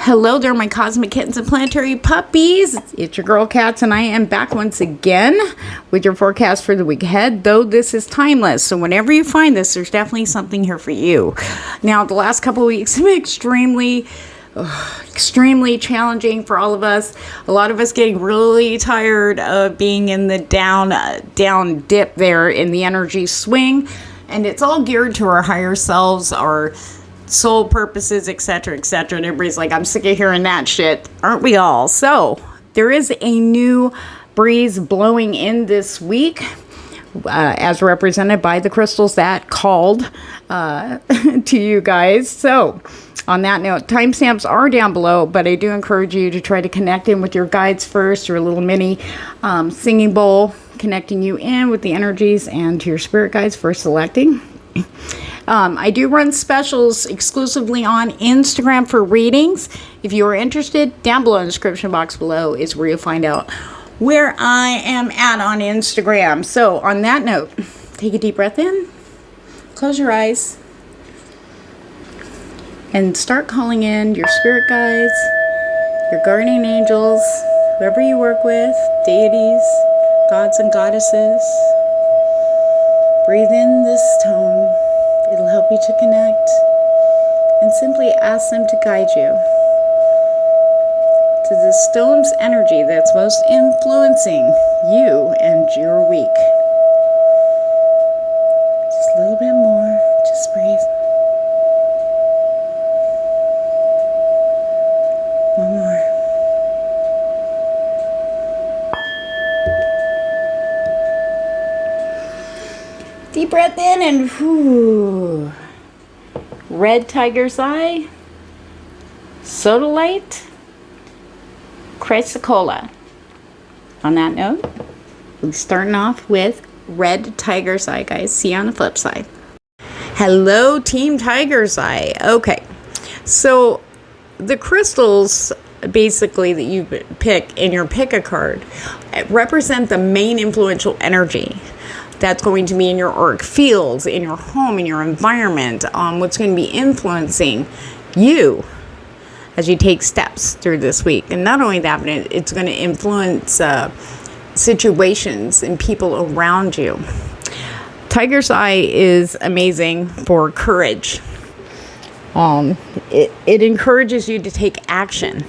Hello there, my cosmic kittens and planetary puppies. It's your girl Catz, and I am back once again with your forecast for the week ahead, though this is timeless. So whenever you find this, there's definitely something here for you. Now, the last couple of weeks have been extremely challenging for all of us. A lot of us getting really tired of being in the down dip there in the energy swing. And it's all geared to our higher selves, our soul purposes, etc., etc. And everybody's like, I'm sick of hearing that shit. Aren't we all? So there is a new breeze blowing in this week, as represented by the crystals that called to you guys. So on that note, timestamps are down below, but I do encourage you to try to connect in with your guides first, your little mini singing bowl, connecting you in with the energies and to your spirit guides for selecting. I do run specials exclusively on Instagram for readings. If you are interested, down below in the description box below is where you'll find out where I am at on Instagram. So on that note, take a deep breath in, close your eyes, and start calling in your spirit guides, your guardian angels, whoever you work with, deities, gods and goddesses. Breathe in this tone. It'll help you to connect, and simply ask them to guide you to the stone's energy that's most influencing you and your week. Just a little bit more. Just breathe. One more. Deep breath in and whoo. Red tiger's eye, sodalite, chrysocolla. On that note, we're starting off with red tiger's eye, guys. See you on the flip side. Hello, Team Tiger's Eye. Okay, so the crystals basically that you pick in your pick a card represent the main influential energy that's going to be in your auric fields, in your home, in your environment, what's going to be influencing you as you take steps through this week. And not only that, but it's going to influence situations and people around you. Tiger's Eye is amazing for courage. It encourages you to take action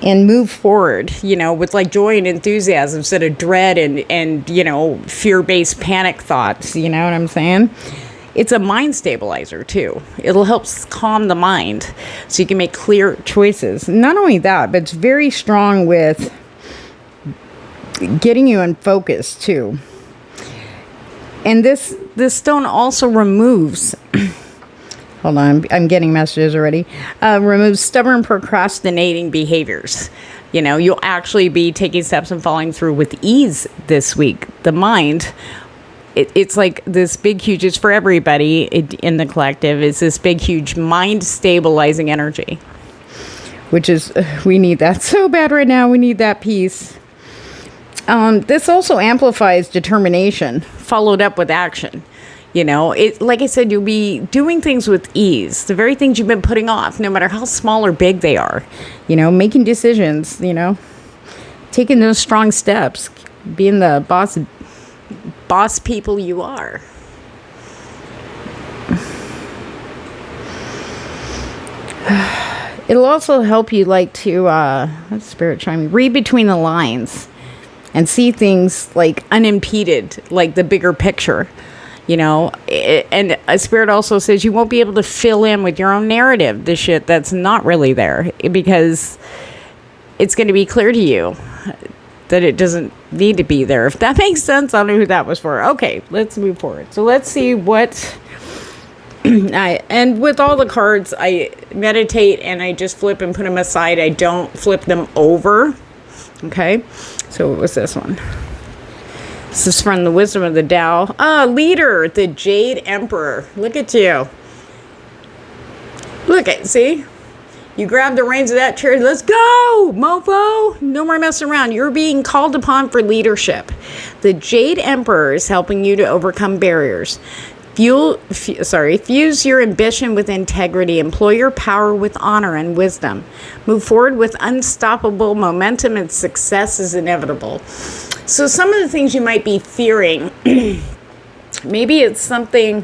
and move forward, with like joy and enthusiasm instead of dread and fear-based panic thoughts. You know what I'm saying? It's a mind stabilizer too. It'll help calm the mind so you can make clear choices. Not only that, but it's very strong with getting you in focus too. And this stone also removes hold on, I'm getting messages already. Removes stubborn procrastinating behaviors. You'll actually be taking steps and following through with ease this week. The mind, it's like this big, huge, it's for everybody in the collective, is this big, huge mind stabilizing energy. Which is, we need that so bad right now. We need that peace. This also amplifies determination, followed up with action. Like I said, you'll be doing things with ease. The very things you've been putting off, no matter how small or big they are. Making decisions, taking those strong steps, being the boss people you are. It'll also help you to, spirit chime, read between the lines and see things like unimpeded, like the bigger picture. And a spirit also says you won't be able to fill in with your own narrative the shit that's not really there, because it's going to be clear to you that it doesn't need to be there. If that makes sense, I don't know who that was for. Okay, let's move forward. So let's see what and with all the cards, I meditate and I just flip and put them aside. I don't flip them over. Okay, so what was this one? This is from the Wisdom of the Tao. Leader, the Jade Emperor. Look at you. See? You grab the reins of that chair. Let's go, mofo. No more messing around. You're being called upon for leadership. The Jade Emperor is helping you to overcome barriers. Fuse your ambition with integrity. Employ your power with honor and wisdom. Move forward with unstoppable momentum, and success is inevitable. So some of the things you might be fearing, maybe it's something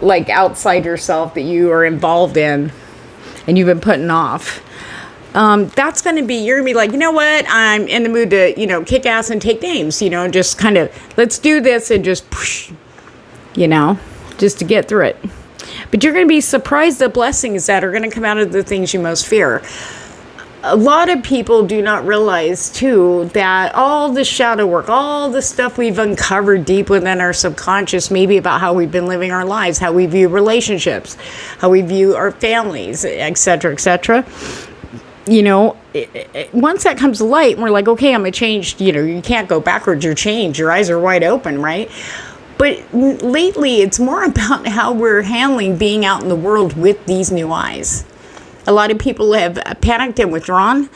like outside yourself that you are involved in and you've been putting off. That's going to be, you're going to be like, you know what, I'm in the mood to, kick ass and take names, just kind of, let's do this and just, just to get through it. But you're going to be surprised at blessings that are going to come out of the things you most fear. A lot of people do not realize, too, that all the shadow work, all the stuff we've uncovered deep within our subconscious, maybe about how we've been living our lives, how we view relationships, how we view our families, etc., etc., once that comes to light and we're like, okay, I'm a changed, you can't go backwards, you're changed, your eyes are wide open, right? But lately, it's more about how we're handling being out in the world with these new eyes. A lot of people have panicked and withdrawn.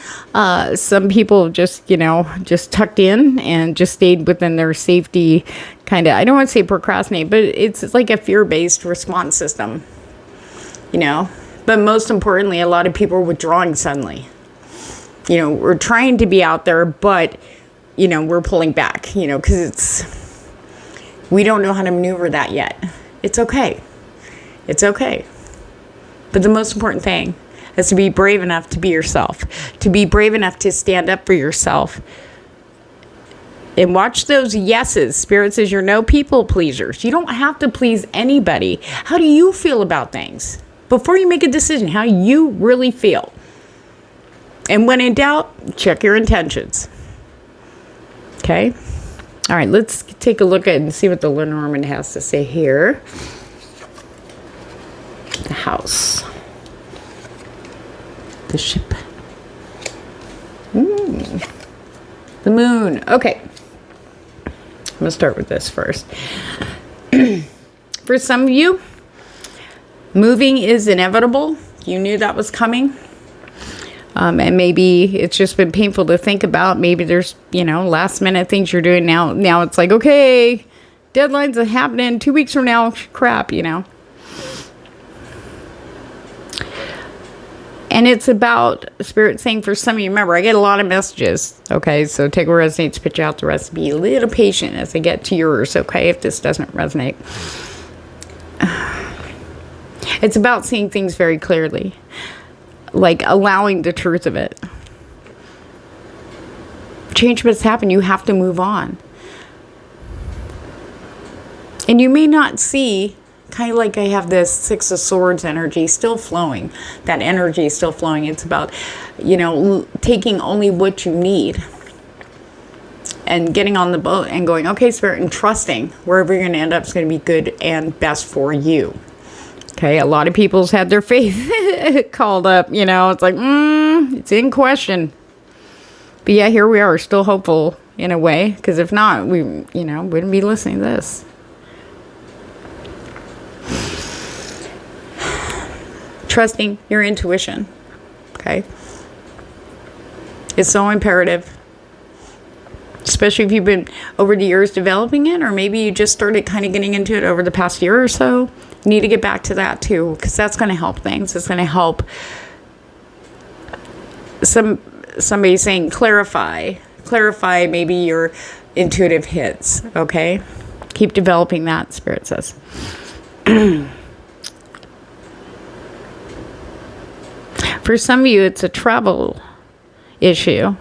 Some people just, just tucked in and just stayed within their safety kind of, I don't want to say procrastinate, but it's like a fear-based response system, But most importantly, a lot of people are withdrawing suddenly. We're trying to be out there, but, we're pulling back, because we don't know how to maneuver that yet. It's okay. It's okay. But the most important thing is to be brave enough to be yourself, to be brave enough to stand up for yourself. And watch those yeses. Spirit says you're no people pleasers. You don't have to please anybody. How do you feel about things? Before you make a decision, how you really feel. And when in doubt, check your intentions. Okay? All right, let's take a look at and see what the Lenormand has to say here. The house. The ship. The moon. Okay. I'm going to start with this first. For some of you, moving is inevitable. You knew that was coming. And maybe it's just been painful to think about. Maybe there's, last minute things you're doing now. Now it's like, okay, deadlines are happening 2 weeks from now. Crap, And it's about Spirit saying for some of you, remember, I get a lot of messages. Okay, so take what resonates, pitch out the rest. Be a little patient as I get to yours, okay, if this doesn't resonate. It's about seeing things very clearly. Like allowing the truth of it. Change must happen. You have to move on. And you may not see, kind of like I have this Six of Swords energy still flowing. That energy is still flowing. It's about, taking only what you need. And getting on the boat and going, okay, Spirit, and trusting wherever you're going to end up is going to be good and best for you. Okay, a lot of people's had their faith called up, it's like, it's in question. But yeah, here we are, still hopeful in a way, because if not, we, wouldn't be listening to this. Trusting your intuition, okay? It's so imperative. Especially if you've been over the years developing it, or maybe you just started kind of getting into it over the past year or so. You need to get back to that too, because that's going to help things. It's going to help somebody saying clarify maybe your intuitive hits, okay? Keep developing that, Spirit says. For some of you, it's a travel issue.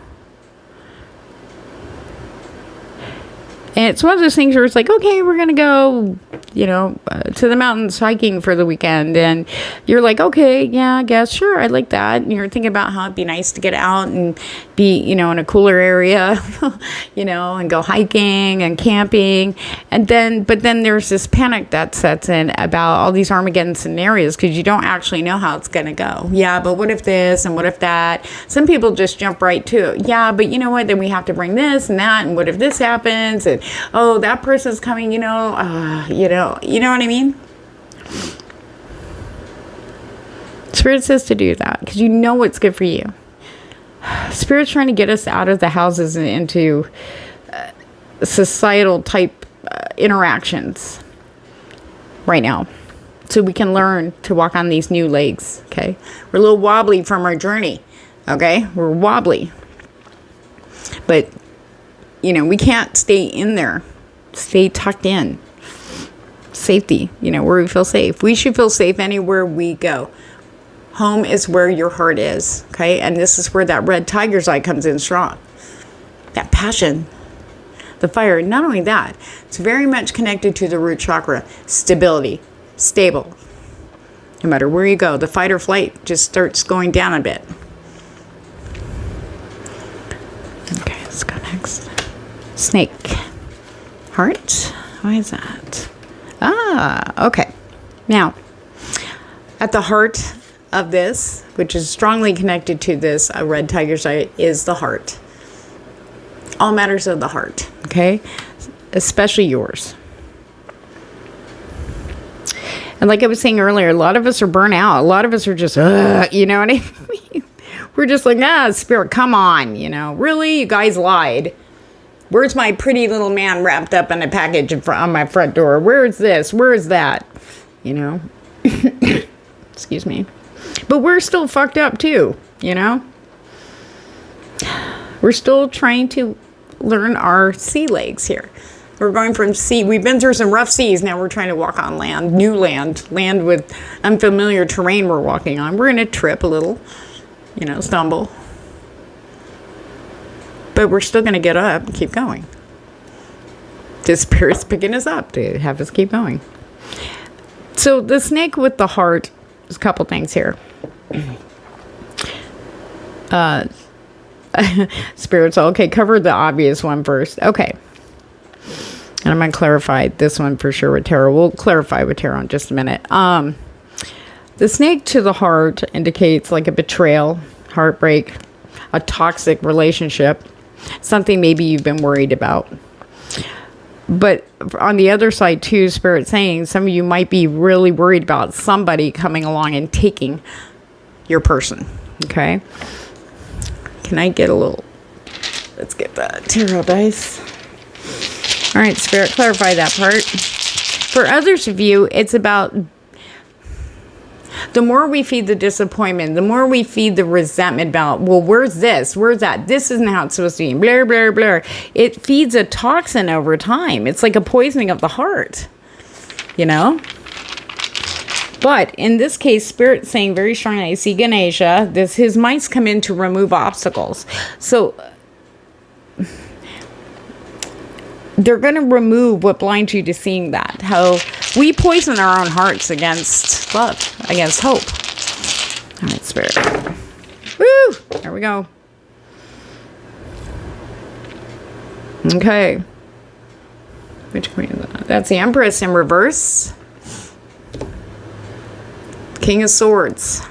And it's one of those things where it's like, okay, we're going to go, to the mountains hiking for the weekend. And you're like, okay, yeah, I guess, sure, I like that. And you're thinking about how it'd be nice to get out and be, in a cooler area, and go hiking and camping. But then there's this panic that sets in about all these Armageddon scenarios because you don't actually know how it's going to go. Yeah, but what if this and what if that? Some people just jump right to it. Yeah, but you know what? Then we have to bring this and that. And what if this happens? And oh, that person's coming, you know what I mean? Spirit says to do that because you know what's good for you. Spirit's trying to get us out of the houses and into societal type interactions. right now. So we can learn to walk on these new legs, okay? We're a little wobbly from our journey, okay? We're wobbly. But, you know, we can't stay in there. Stay tucked in. Safety, you know, where we feel safe. We should feel safe anywhere we go. Home is where your heart is, okay? And this is where that red tiger's eye comes in strong. That passion, the fire. Not only that, it's very much connected to the root chakra. Stability, stable. No matter where you go, the fight or flight just starts going down a bit. Okay, let's go next. Snake. Heart. Why is that? Ah, okay. Now, at the heart of this, which is strongly connected to this red tiger's eye, is the heart. All matters of the heart, okay? Especially yours. And like I was saying earlier, a lot of us are burnt out. A lot of us are just, you know what I mean? We're just like, spirit, come on, you know. Really? You guys lied. Where's my pretty little man wrapped up in a package on my front door? Where is this? Where is that? You know? Excuse me. But we're still fucked up too, you know? We're still trying to learn our sea legs here. We're going from sea. We've been through some rough seas. Now we're trying to walk on land, new land with unfamiliar terrain we're walking on. We're going to trip a little, you know, stumble. But we're still going to get up and keep going. The spirit's picking us up to have us keep going. So the snake with the heart, there's a couple things here. Spirits, okay, cover the obvious one first. Okay. And I'm going to clarify this one for sure with tarot. We'll clarify with tarot in just a minute. The snake to the heart indicates like a betrayal, heartbreak, a toxic relationship, something maybe you've been worried about. But on the other side too, Spirit saying some of you might be really worried about somebody coming along and taking your person. Okay. Can I get a little, let's get the tarot dice. All right, Spirit, clarify that part. For others of you, it's about the more we feed the disappointment, the more we feed the resentment about, well, where's this? Where's that? This isn't how it's supposed to be. Blah, blah, blah. It feeds a toxin over time. It's like a poisoning of the heart, you know? But in this case, Spirit's saying very strongly, I see Ganesha, his mice come in to remove obstacles. So they're going to remove what blinds you to seeing that. How we poison our own hearts against love, against hope. All right, Spirit. Woo! There we go. Okay. Which queen is that? That's the Empress in reverse. King of Swords.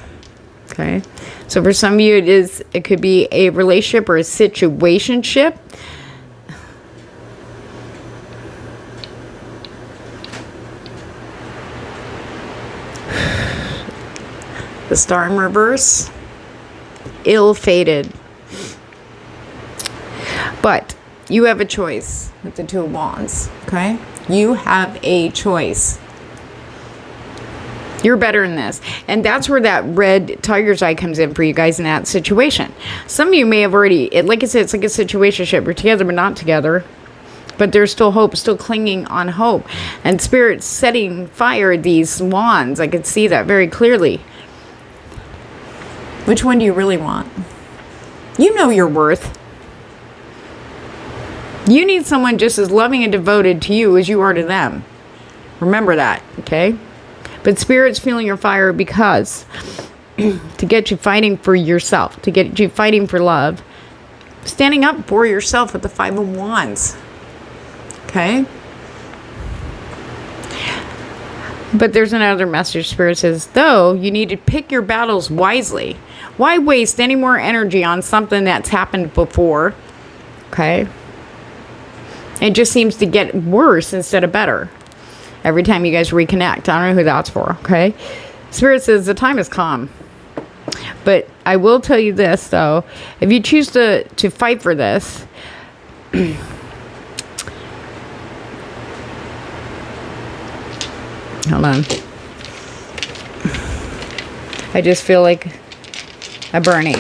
Okay. So for some of you, it could be a relationship or a situationship. The Star in reverse, ill-fated. But you have a choice with the Two of Wands, okay? You have a choice. You're better than this. And that's where that red tiger's eye comes in for you guys in that situation. Some of you may have already, like I said, it's like a situationship. You're together but not together. But there's still hope, still clinging on hope. And Spirit setting fire these wands. I could see that very clearly. Which one do you really want? You know your worth. You need someone just as loving and devoted to you as you are to them. Remember that, okay? But Spirit's feeling your fire because to get you fighting for yourself, to get you fighting for love, standing up for yourself with the Five of Wands, okay? But there's another message. Spirit says, though, you need to pick your battles wisely. Why waste any more energy on something that's happened before? Okay. It just seems to get worse instead of better every time you guys reconnect. I don't know who that's for. Okay. Spirit says the time has come. But I will tell you this, though. If you choose to fight for this, Hold on. I just feel like a burning.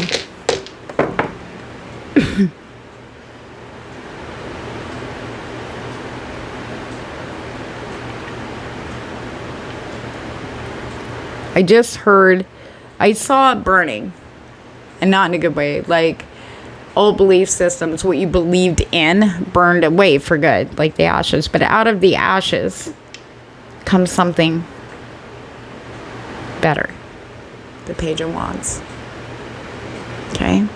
I saw it burning, and not in a good way. Like, old belief systems, what you believed in, burned away for good, like the ashes. But out of the ashes comes something better. The Page of Wands. Okay.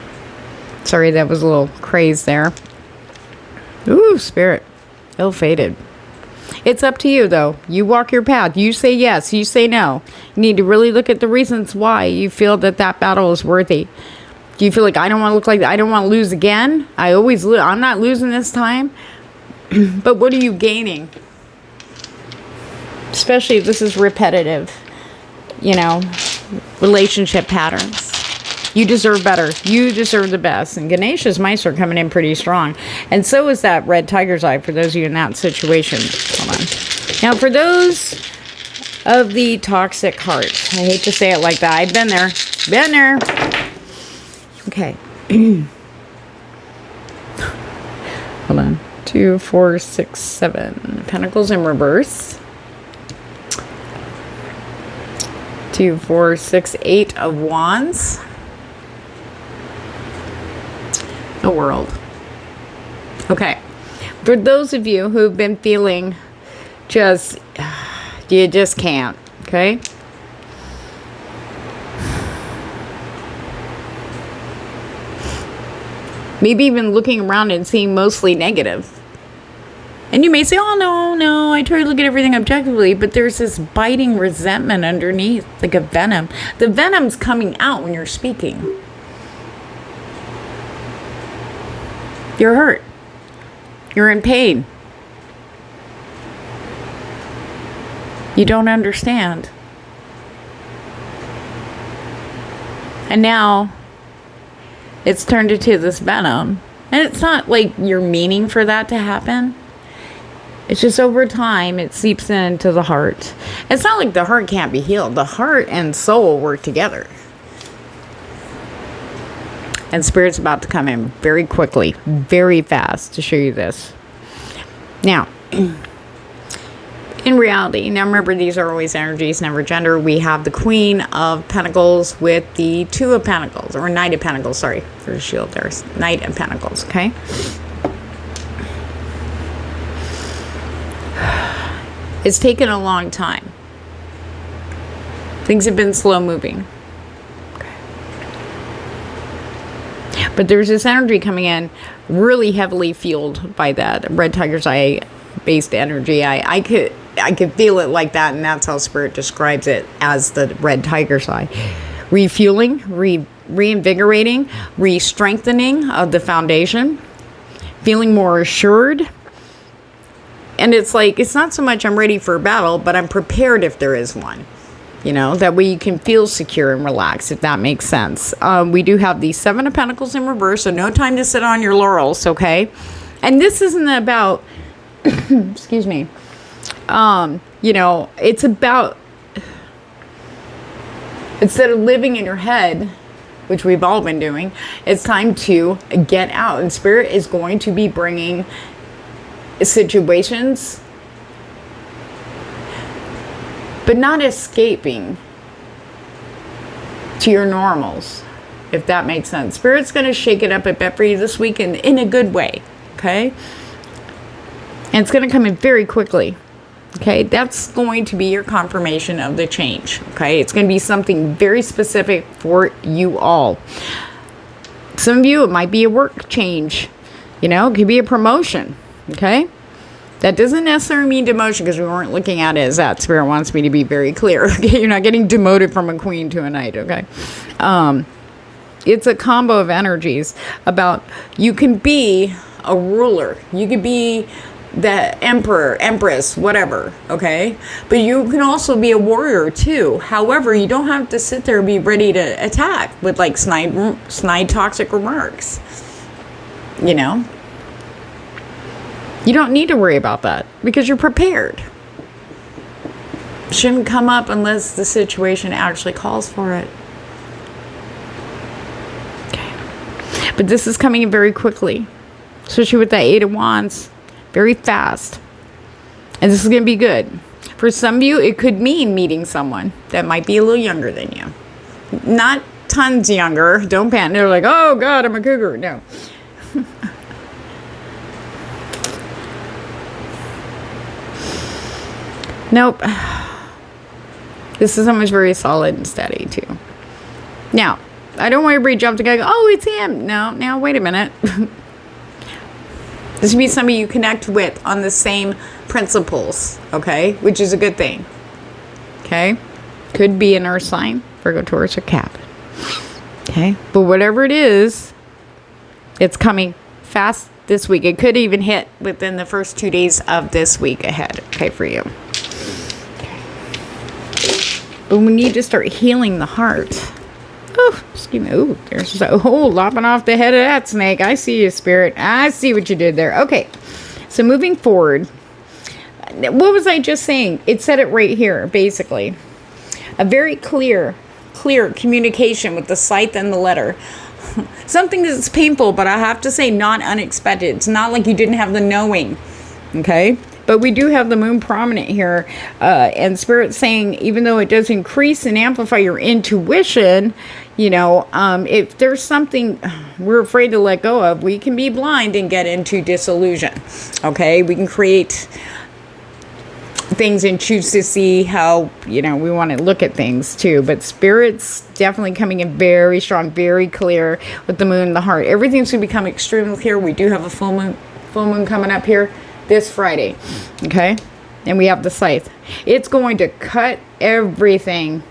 Sorry, that was a little craze there. Ooh, Spirit. Ill-fated. It's up to you, though. You walk your path. You say yes. You say no. You need to really look at the reasons why you feel that battle is worthy. Do you feel like, I don't want to look like I don't want to lose again? I always lose. I'm not losing this time. But what are you gaining? Especially if this is repetitive, relationship patterns. You deserve better. You deserve the best. And Ganesha's mice are coming in pretty strong. And so is that red tiger's eye for those of you in that situation. Hold on. Now, for those of the toxic hearts, I hate to say it like that. I've been there. Been there. Okay. Hold on. 2, 4, 6, 7. Pentacles in reverse. 2, 4, 6, 8 of Wands. The World. Okay. For those of you who've been feeling you just can't. Okay. Maybe even looking around and seeing mostly negative. And you may say, oh, no, I try to look at everything objectively, but there's this biting resentment underneath, like a venom. The venom's coming out when you're speaking. You're hurt. You're in pain. You don't understand. And now it's turned into this venom. And it's not like you're meaning for that to happen. It's just over time, it seeps into the heart. It's not like the heart can't be healed. The heart and soul work together. And Spirit's about to come in very quickly, very fast to show you this. Now, in reality, now remember, these are always energies, never gender. We have the Queen of Pentacles with the Two of Pentacles, or Knight of Pentacles, sorry. There's a shield there. Knight of Pentacles, okay? It's taken a long time. Things have been slow moving. But there's this energy coming in really heavily fueled by that red tiger's eye based energy. I could feel it like that, and that's how Spirit describes it, as the red tiger's eye. Refueling, reinvigorating, re-strengthening of the foundation, feeling more assured. And it's like, it's not so much I'm ready for a battle, but I'm prepared if there is one. That way you can feel secure and relaxed, if that makes sense. We do have the Seven of Pentacles in reverse, so no time to sit on your laurels, okay? And this isn't about, excuse me, it's about, instead of living in your head, which we've all been doing, it's time to get out. And Spirit is going to be bringing situations, but not escaping to your normals, if that makes sense. Spirit's going to shake it up a bit for you this week in a good way, okay? And it's going to come in very quickly, okay? That's going to be your confirmation of the change, okay? It's going to be something very specific for you all. Some of you, it might be a work change, it could be a promotion, okay? That doesn't necessarily mean demotion, because we weren't looking at it as that. Spirit wants me to be very clear. Okay, you're not getting demoted from a queen to a knight. Okay, it's a combo of energies about, you can be a ruler, you could be the emperor, empress, whatever. Okay, but you can also be a warrior too. However, you don't have to sit there and be ready to attack with like snide toxic remarks. You don't need to worry about that, because you're prepared. Shouldn't come up unless the situation actually calls for it. Okay. But this is coming in very quickly. Especially with that 8 of Wands. Very fast. And this is going to be good. For some of you, it could mean meeting someone that might be a little younger than you. Not tons younger. Don't panic. They're like, oh God, I'm a cougar. No. Nope. This is almost very solid and steady too. Now, I don't want everybody to jump to go, oh, it's him. No, now wait a minute. This would be somebody you connect with on the same principles, okay? Which is a good thing, okay? Could be an earth sign, Virgo, Taurus, or Cap, okay? But whatever it is, it's coming fast this week. It could even hit within the first 2 days of this week ahead, okay, for you. Okay. But we need to start healing the heart. Oh, excuse me. Oh, there's lopping off the head of that snake. I see you, Spirit. I see what you did there. Okay, so moving forward, what was I just saying? It said it right here, basically. A very clear communication with the scythe and the letter. Something that's painful, but I have to say not unexpected. It's not like you didn't have the knowing, okay? But we do have the moon prominent here, and Spirit saying, even though it does increase and amplify your intuition, you know, if there's something we're afraid to let go of, we can be blind and get into disillusion, okay? We can create things and choose to see how, you know, we want to look at things too. But Spirit's definitely coming in very strong, very clear with the moon and the heart. Everything's going to become extremely clear. We do have a full moon coming up here this Friday, okay? And we have the scythe. It's going to cut everything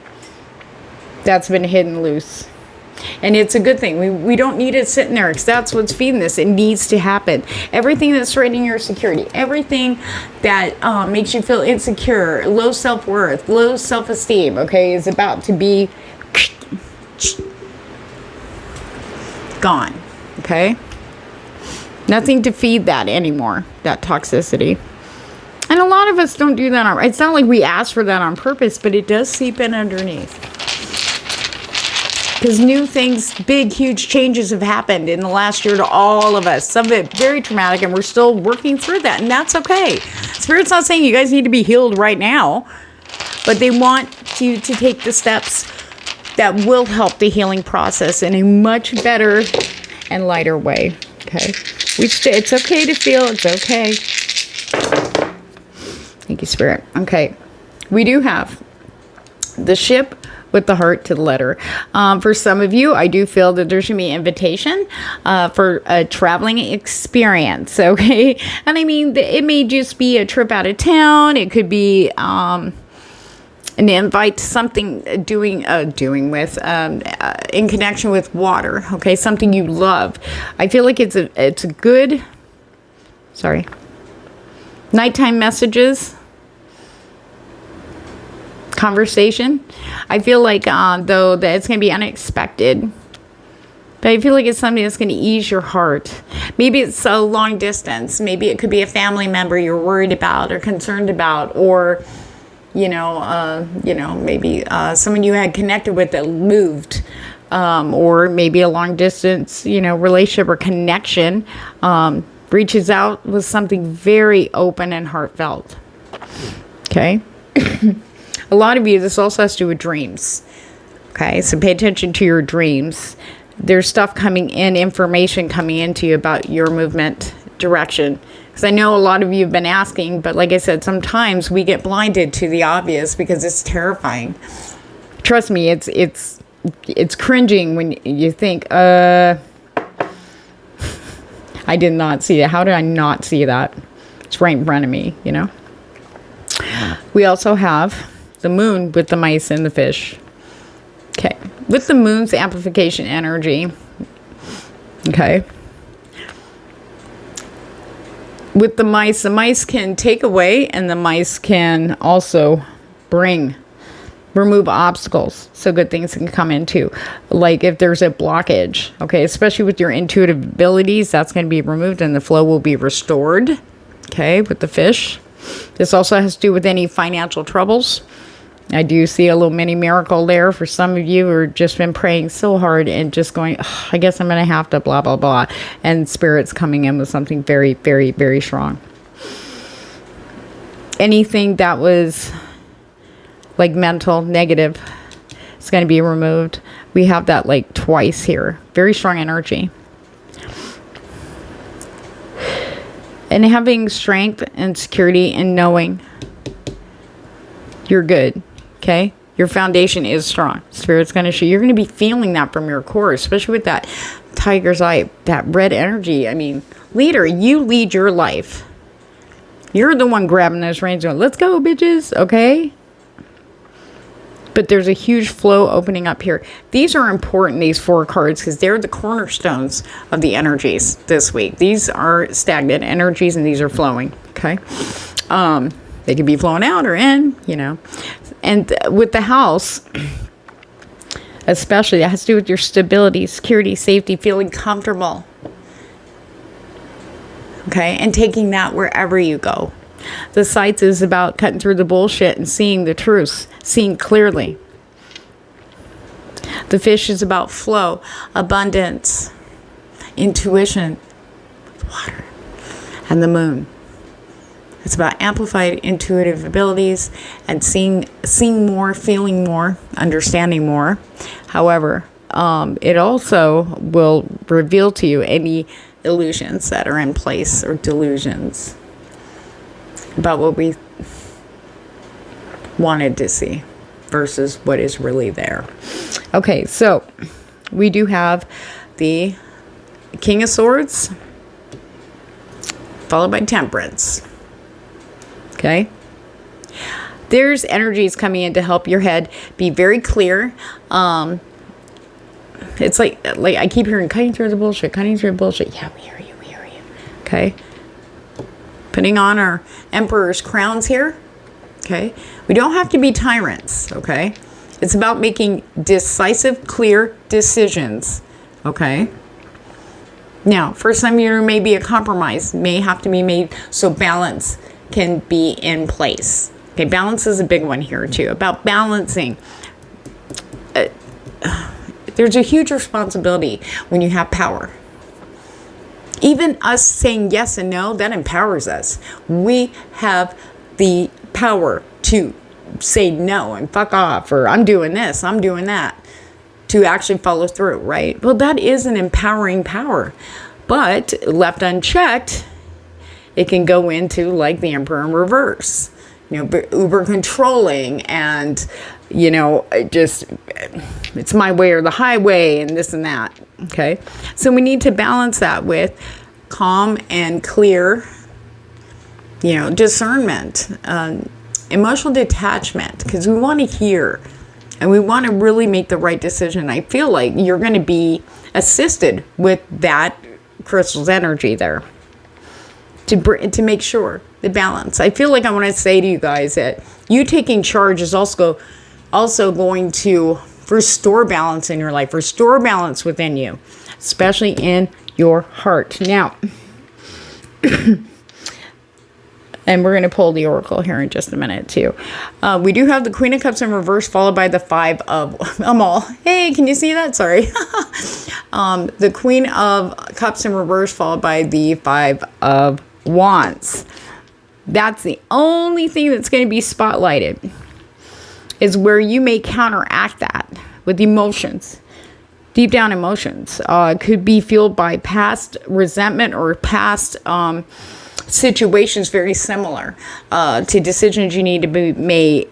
that's been hidden loose. And it's a good thing. We don't need it sitting there, because that's what's feeding this. It needs to happen. Everything that's threatening your security, everything that makes you feel insecure, low self-worth, low self-esteem, okay, is about to be gone, okay? Nothing to feed that anymore, that toxicity. And a lot of us don't do that. It's not like we ask for that on purpose, but it does seep in underneath. Because new things, big, huge changes have happened in the last year to all of us. Some of it very traumatic, and we're still working through that, and that's okay. Spirit's not saying you guys need to be healed right now, but they want you to take the steps that will help the healing process in a much better and lighter way. Okay, it's okay to feel. It's okay. Thank you, Spirit. Okay, we do have the ship with the heart to the letter. For some of you, I do feel that there's going to be an invitation for a traveling experience, okay? And I mean, it may just be a trip out of town. It could be an invite to something doing with in connection with water, okay? Something you love. I feel like it's a good, nighttime messages, conversation. I feel like though that it's going to be unexpected, but I feel like it's something that's going to ease your heart. Maybe it's a long distance. Maybe it could be a family member you're worried about or concerned about, or maybe someone you had connected with that moved, or maybe a long distance relationship or connection reaches out with something very open and heartfelt. Okay. A lot of you, this also has to do with dreams. Okay, so pay attention to your dreams. There's stuff coming in, information coming into you about your movement direction. Because I know a lot of you have been asking, but like I said, sometimes we get blinded to the obvious because it's terrifying. Trust me, it's cringing when you think, I did not see that. How did I not see that? It's right in front of me, We also have the moon with the mice and the fish. Okay. With the moon's amplification energy. Okay. With the mice can take away, and the mice can also remove obstacles. So good things can come into. Like if there's a blockage, okay, especially with your intuitive abilities, that's going to be removed and the flow will be restored. Okay, with the fish. This also has to do with any financial troubles. I do see a little mini miracle there for some of you who have just been praying so hard and just going, I guess I'm going to have to blah, blah, blah. And Spirit's coming in with something very, very, very strong. Anything that was like mental, negative, is going to be removed. We have that like twice here. Very strong energy. And having strength and security and knowing you're good. Okay, your foundation is strong. Spirit's going to show you're going to be feeling that from your core, especially with that tiger's eye, that red energy. I mean, leader, you lead your life. You're the one grabbing those reins going, let's go, bitches. Okay. But there's a huge flow opening up here. These are important, these 4 cards, because they're the cornerstones of the energies this week. These are stagnant energies and these are flowing. Okay. They can be flowing out or in, you know. And with the house, especially, that has to do with your stability, security, safety, feeling comfortable. Okay, and taking that wherever you go. The sights is about cutting through the bullshit and seeing the truth, seeing clearly. The fish is about flow, abundance, intuition, water, and the moon. It's about amplified intuitive abilities and seeing more, feeling more, understanding more. However, it also will reveal to you any illusions that are in place or delusions about what we wanted to see versus what is really there. Okay, so we do have the King of Swords followed by Temperance. Okay. There's energies coming in to help your head be very clear. It's like I keep hearing cutting through the bullshit, cutting through the bullshit. Yeah, we hear you, we hear you. Okay. Putting on our emperor's crowns here. Okay. We don't have to be tyrants. Okay. It's about making decisive, clear decisions. Okay. Now, for some of you, maybe a compromise may have to be made so balance can be in place. Okay, balance is a big one here too. About balancing. There's a huge responsibility when you have power. Even us saying yes and no, that empowers us. We have the power to say no and fuck off, or I'm doing this, I'm doing that, to actually follow through, right? Well, that is an empowering power. But left unchecked, it can go into like the Emperor in reverse, you know, uber controlling and, you know, just it's my way or the highway and this and that. Okay. So we need to balance that with calm and clear, you know, discernment, emotional detachment, because we want to hear and we want to really make the right decision. I feel like you're going to be assisted with that crystal's energy there. To make sure the balance. I feel like I want to say to you guys that you taking charge is also going to restore balance in your life, restore balance within you, especially in your heart. Now, and we're going to pull the oracle here in just a minute too. We do have the Queen of Cups in reverse, followed by the 5 of Amal. Hey, can you see that? Sorry. The Queen of Cups in reverse, followed by the 5 of Wands. That's the only thing that's going to be spotlighted, is where you may counteract that with emotions, deep down emotions. Could be fueled by past resentment or past situations very similar to decisions you need to be made,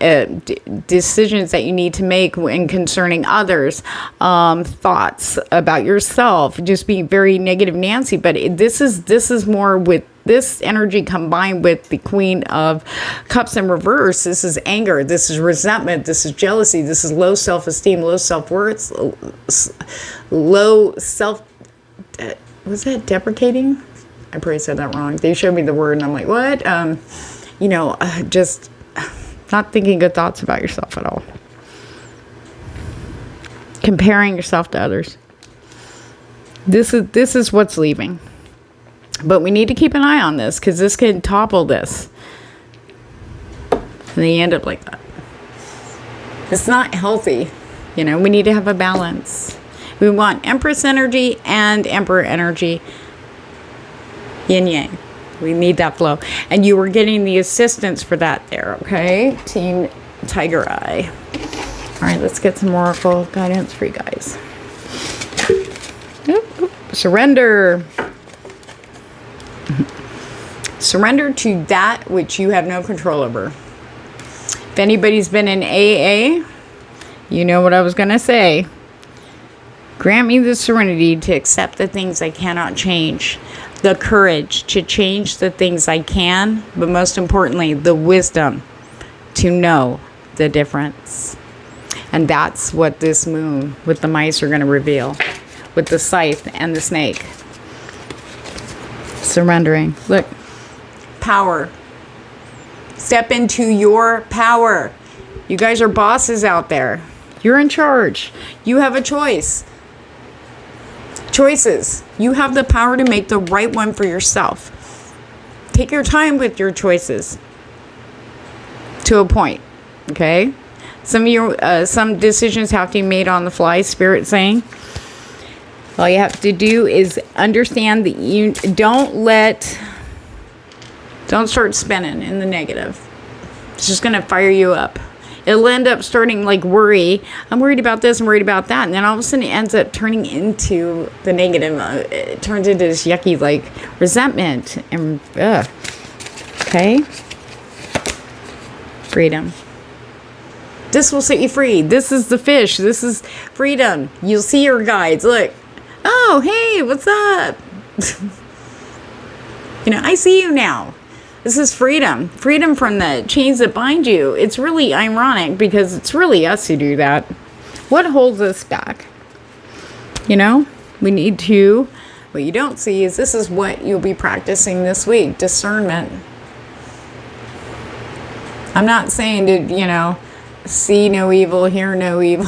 decisions that you need to make when concerning others, thoughts about yourself, just being very negative Nancy. But this is more with this energy combined with the Queen of Cups in reverse. This is anger, this is resentment, this is jealousy, this is low self-esteem, low self-worth, low self, was that deprecating? I probably said that wrong. They showed me the word and I'm like, what? You know, just not thinking good thoughts about yourself at all. Comparing yourself to others. This is what's leaving. But we need to keep an eye on this, because this can topple this. And they end up like that. It's not healthy. You know, we need to have a balance. We want Empress energy and Emperor energy. Yin yang. We need that flow. And you were getting the assistance for that there, okay? Team Tiger Eye. All right, let's get some oracle guidance for you guys. Surrender. Surrender to that which you have no control over. If anybody's been in AA, you know what I was going to say. Grant me the serenity to accept the things I cannot change. The courage to change the things I can. But most importantly, the wisdom to know the difference. And that's what this moon with the mice are going to reveal. With the scythe and the snake. Surrendering. Look. Power. Step into your power. You guys are bosses out there. You're in charge. You have a choice. Choices. You have the power to make the right one for yourself. Take your time with your choices. To a point. Okay? Some of you, some decisions have to be made on the fly, Spirit saying. All you have to do is understand that you don't start spinning in the negative. It's just going to fire you up. It'll end up starting like worry. I'm worried about this, I'm worried about that. And then all of a sudden it ends up turning into the negative. It turns into this yucky like resentment. And okay? Freedom. This will set you free. This is the fish. This is freedom. You'll see your guides. Look. Oh, hey, what's up? You know, I see you now. This is freedom. Freedom from the chains that bind you. It's really ironic because it's really us who do that. What holds us back? You know, we need to, what you don't see is this is what you'll be practicing this week. Discernment. I'm not saying to, you know, see no evil, hear no evil,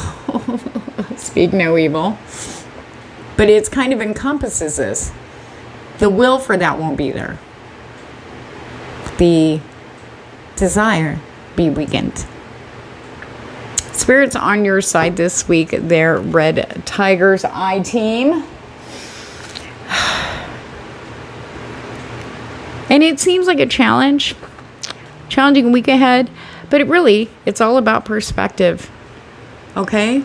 speak no evil. But it's kind of encompasses this. The will for that won't be there. The desire be weakened. Spirit's on your side this week. They're Red Tiger's Eye team. And it seems like a challenging week ahead, but it's all about perspective. Okay?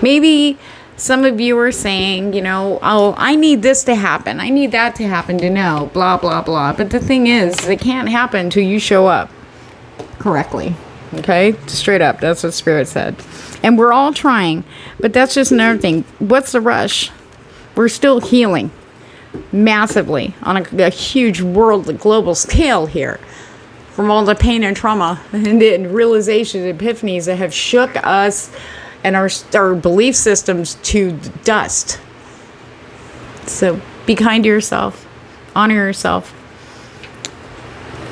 Maybe some of you are saying, you know, oh, I need this to happen. I need that to happen to know, blah, blah, blah. But the thing is, it can't happen until you show up correctly. Okay? Straight up. That's what Spirit said. And we're all trying. But that's just another thing. What's the rush? We're still healing massively on a huge world, global scale here. From all the pain and trauma and the realizations, epiphanies that have shook us and our belief systems to dust. So be kind to yourself. Honor yourself.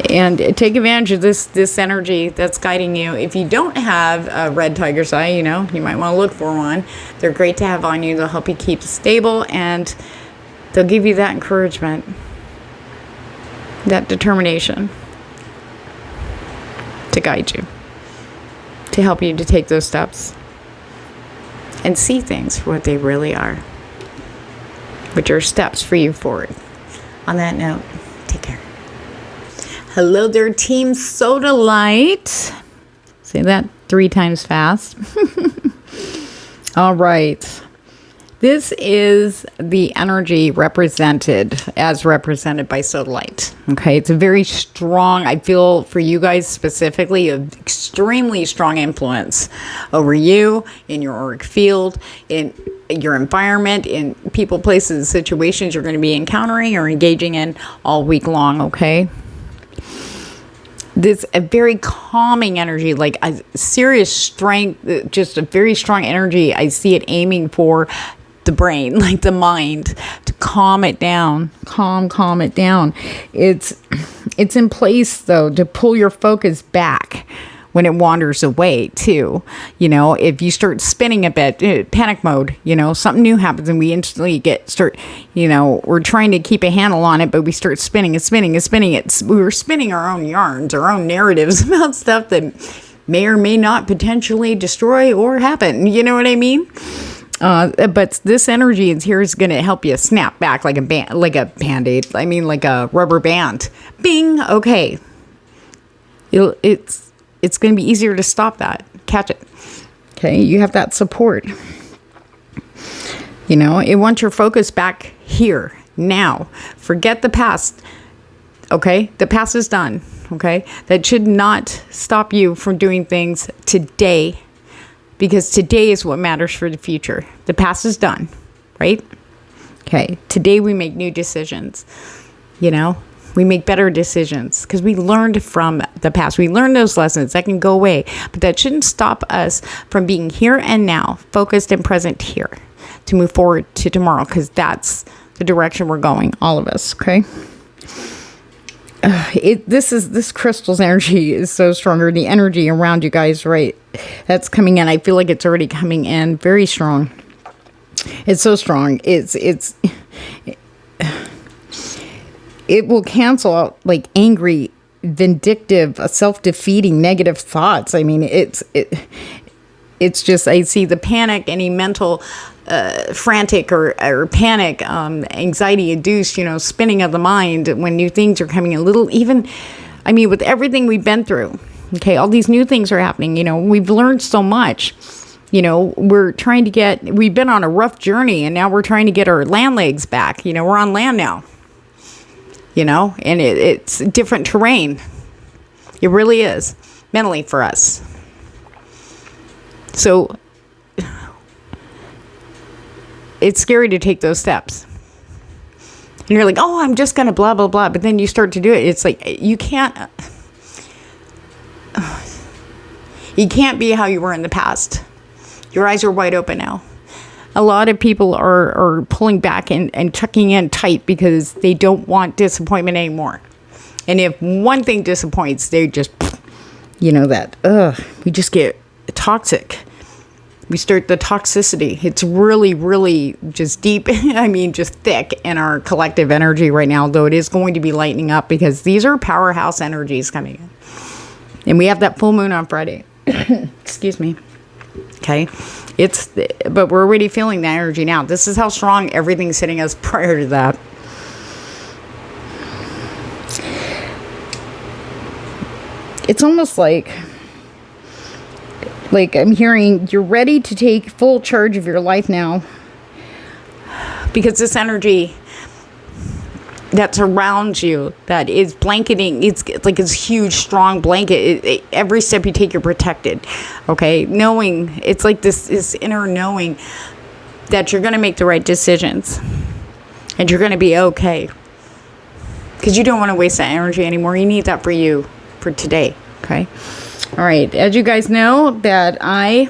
And take advantage of this energy that's guiding you. If you don't have a Red Tiger's Eye, you know, you might want to look for one. They're great to have on you. They'll help you keep stable and they'll give you that encouragement, that determination to guide you, to help you to take those steps. And see things for what they really are. Which are steps for you forward. On that note, take care. Hello there, Team Soda Light. Say that 3 times fast. All right. This is the energy represented by Soda Light. Okay, it's a very strong, I feel for you guys specifically, an extremely strong influence over you, in your auric field, in your environment, in people, places, situations you're going to be encountering or engaging in all week long, okay? This a very calming energy, like a serious strength, just a very strong energy. I see it aiming for the brain, like the mind, to calm it down, calm it down. It's in place though to pull your focus back when it wanders away too. You know, if you start spinning a bit, panic mode, you know, something new happens and we instantly we're trying to keep a handle on it, but we start spinning. We're spinning our own yarns, our own narratives about stuff that may or may not potentially destroy or happen. You know what I mean? But this energy is here is going to help you snap back like a Band-Aid. I mean, like a rubber band. Bing. Okay. It's going to be easier to stop that. Catch it. Okay. You have that support. You know, it wants your focus back here, now. Forget the past. Okay. The past is done. Okay. That should not stop you from doing things today, because today is what matters for the future. The past is done, right? Okay. Today we make new decisions. You know, we make better decisions because we learned from the past. We learned those lessons that can go away, but that shouldn't stop us from being here and now, focused and present here to move forward to tomorrow, because that's the direction we're going, all of us. Okay. This crystal's energy is so stronger. The energy around you guys, right? That's coming in. I feel like it's already coming in very strong. It's so strong. It will cancel out like angry, vindictive, self-defeating, negative thoughts. I mean, it's just, I see the panic, any mental frantic or panic, anxiety induced, you know, spinning of the mind when new things are coming in. With everything we've been through, okay, all these new things are happening. You know, we've learned so much. You know, we've been on a rough journey, and now we're trying to get our land legs back. You know, we're on land now. You know, and it's different terrain. It really is, mentally for us. So it's scary to take those steps. And you're like, oh, I'm just going to blah, blah, blah. But then you start to do it. It's like, you can't be how you were in the past. Your eyes are wide open now. A lot of people are pulling back and tucking in tight because they don't want disappointment anymore. And if one thing disappoints, they just, you know, we just get toxic. We start the toxicity. It's really, really just deep. I mean, just thick in our collective energy right now, though it is going to be lightening up because these are powerhouse energies coming in. And we have that full moon on Friday. Excuse me. Okay. But we're already feeling that energy now. This is how strong everything's hitting us prior to that. It's almost like I'm hearing you're ready to take full charge of your life now, because this energy that surrounds you, that is blanketing, it's like this huge, strong blanket. Every step you take, you're protected. Okay, knowing, it's like this inner knowing that you're going to make the right decisions and you're going to be okay, because you don't want to waste that energy anymore. You need that for you, for today. Okay. All right. As you guys know, that I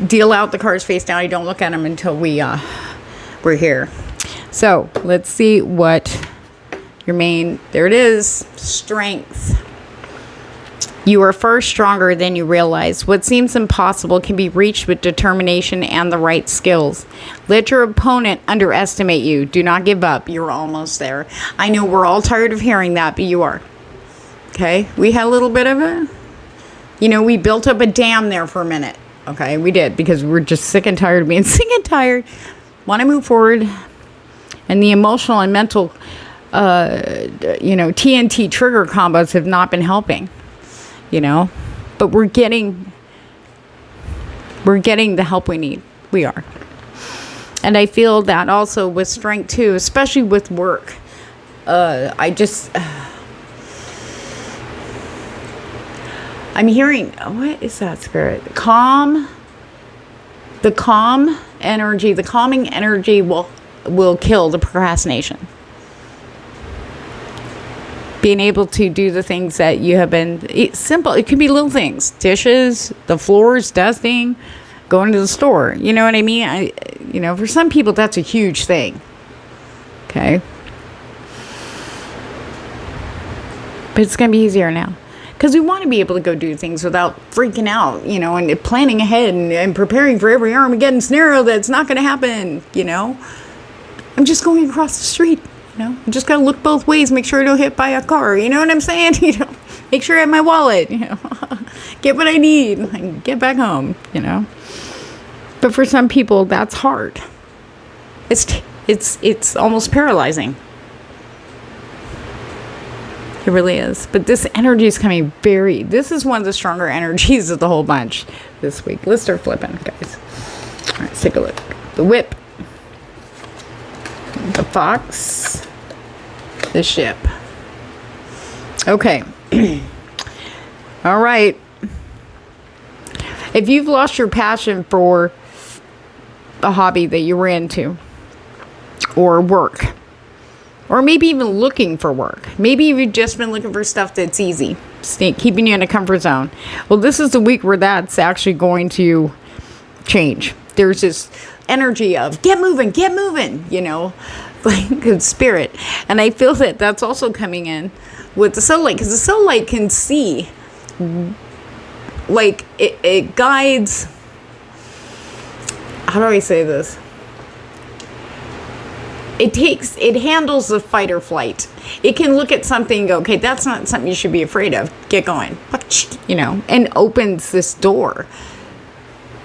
deal out the cards face down. I don't look at them until we're here. So let's see what there it is. Strength. You are far stronger than you realize. What seems impossible can be reached with determination and the right skills. Let your opponent underestimate you. Do not give up. You're almost there. I know we're all tired of hearing that, but you are. Okay, we had a little bit of it. You know, we built up a dam there for a minute. Okay, we did, because we're just sick and tired of being sick and tired. Want to move forward. And the emotional and mental, TNT trigger combos have not been helping. You know, but we're getting the help we need. We are. And I feel that also with strength too, especially with work. I'm hearing, what is that, Spirit? The calming energy will kill the procrastination. Being able to do the things that you have been, it's simple. It could be little things, dishes, the floors, dusting, going to the store. You know what I mean? For some people, that's a huge thing. Okay. But it's going to be easier now. Because we want to be able to go do things without freaking out, and planning ahead and preparing for every Armageddon scenario that's not going to happen, I'm just going across the street, I just got to look both ways, make sure I don't hit by a car, you know what I'm saying? Make sure I have my wallet, get what I need and get back home, But for some people, that's hard. It's almost paralyzing. It really is. But this energy is coming this is one of the stronger energies of the whole bunch this week. Let's start flipping, guys. All right, let's take a look. The whip. The fox. The ship. Okay. All right. If you've lost your passion for a hobby that you were into, or work, or maybe even looking for work, maybe you've just been looking for stuff that's easy, keeping you in a comfort zone. Well, this is the week where that's actually going to change. There's this energy of get moving, like good spirit. And I feel that that's also coming in with the soul light, because the soul light can see, like it guides, how do I say this? It handles the fight or flight. It can look at something and go, okay, that's not something you should be afraid of. Get going, and opens this door,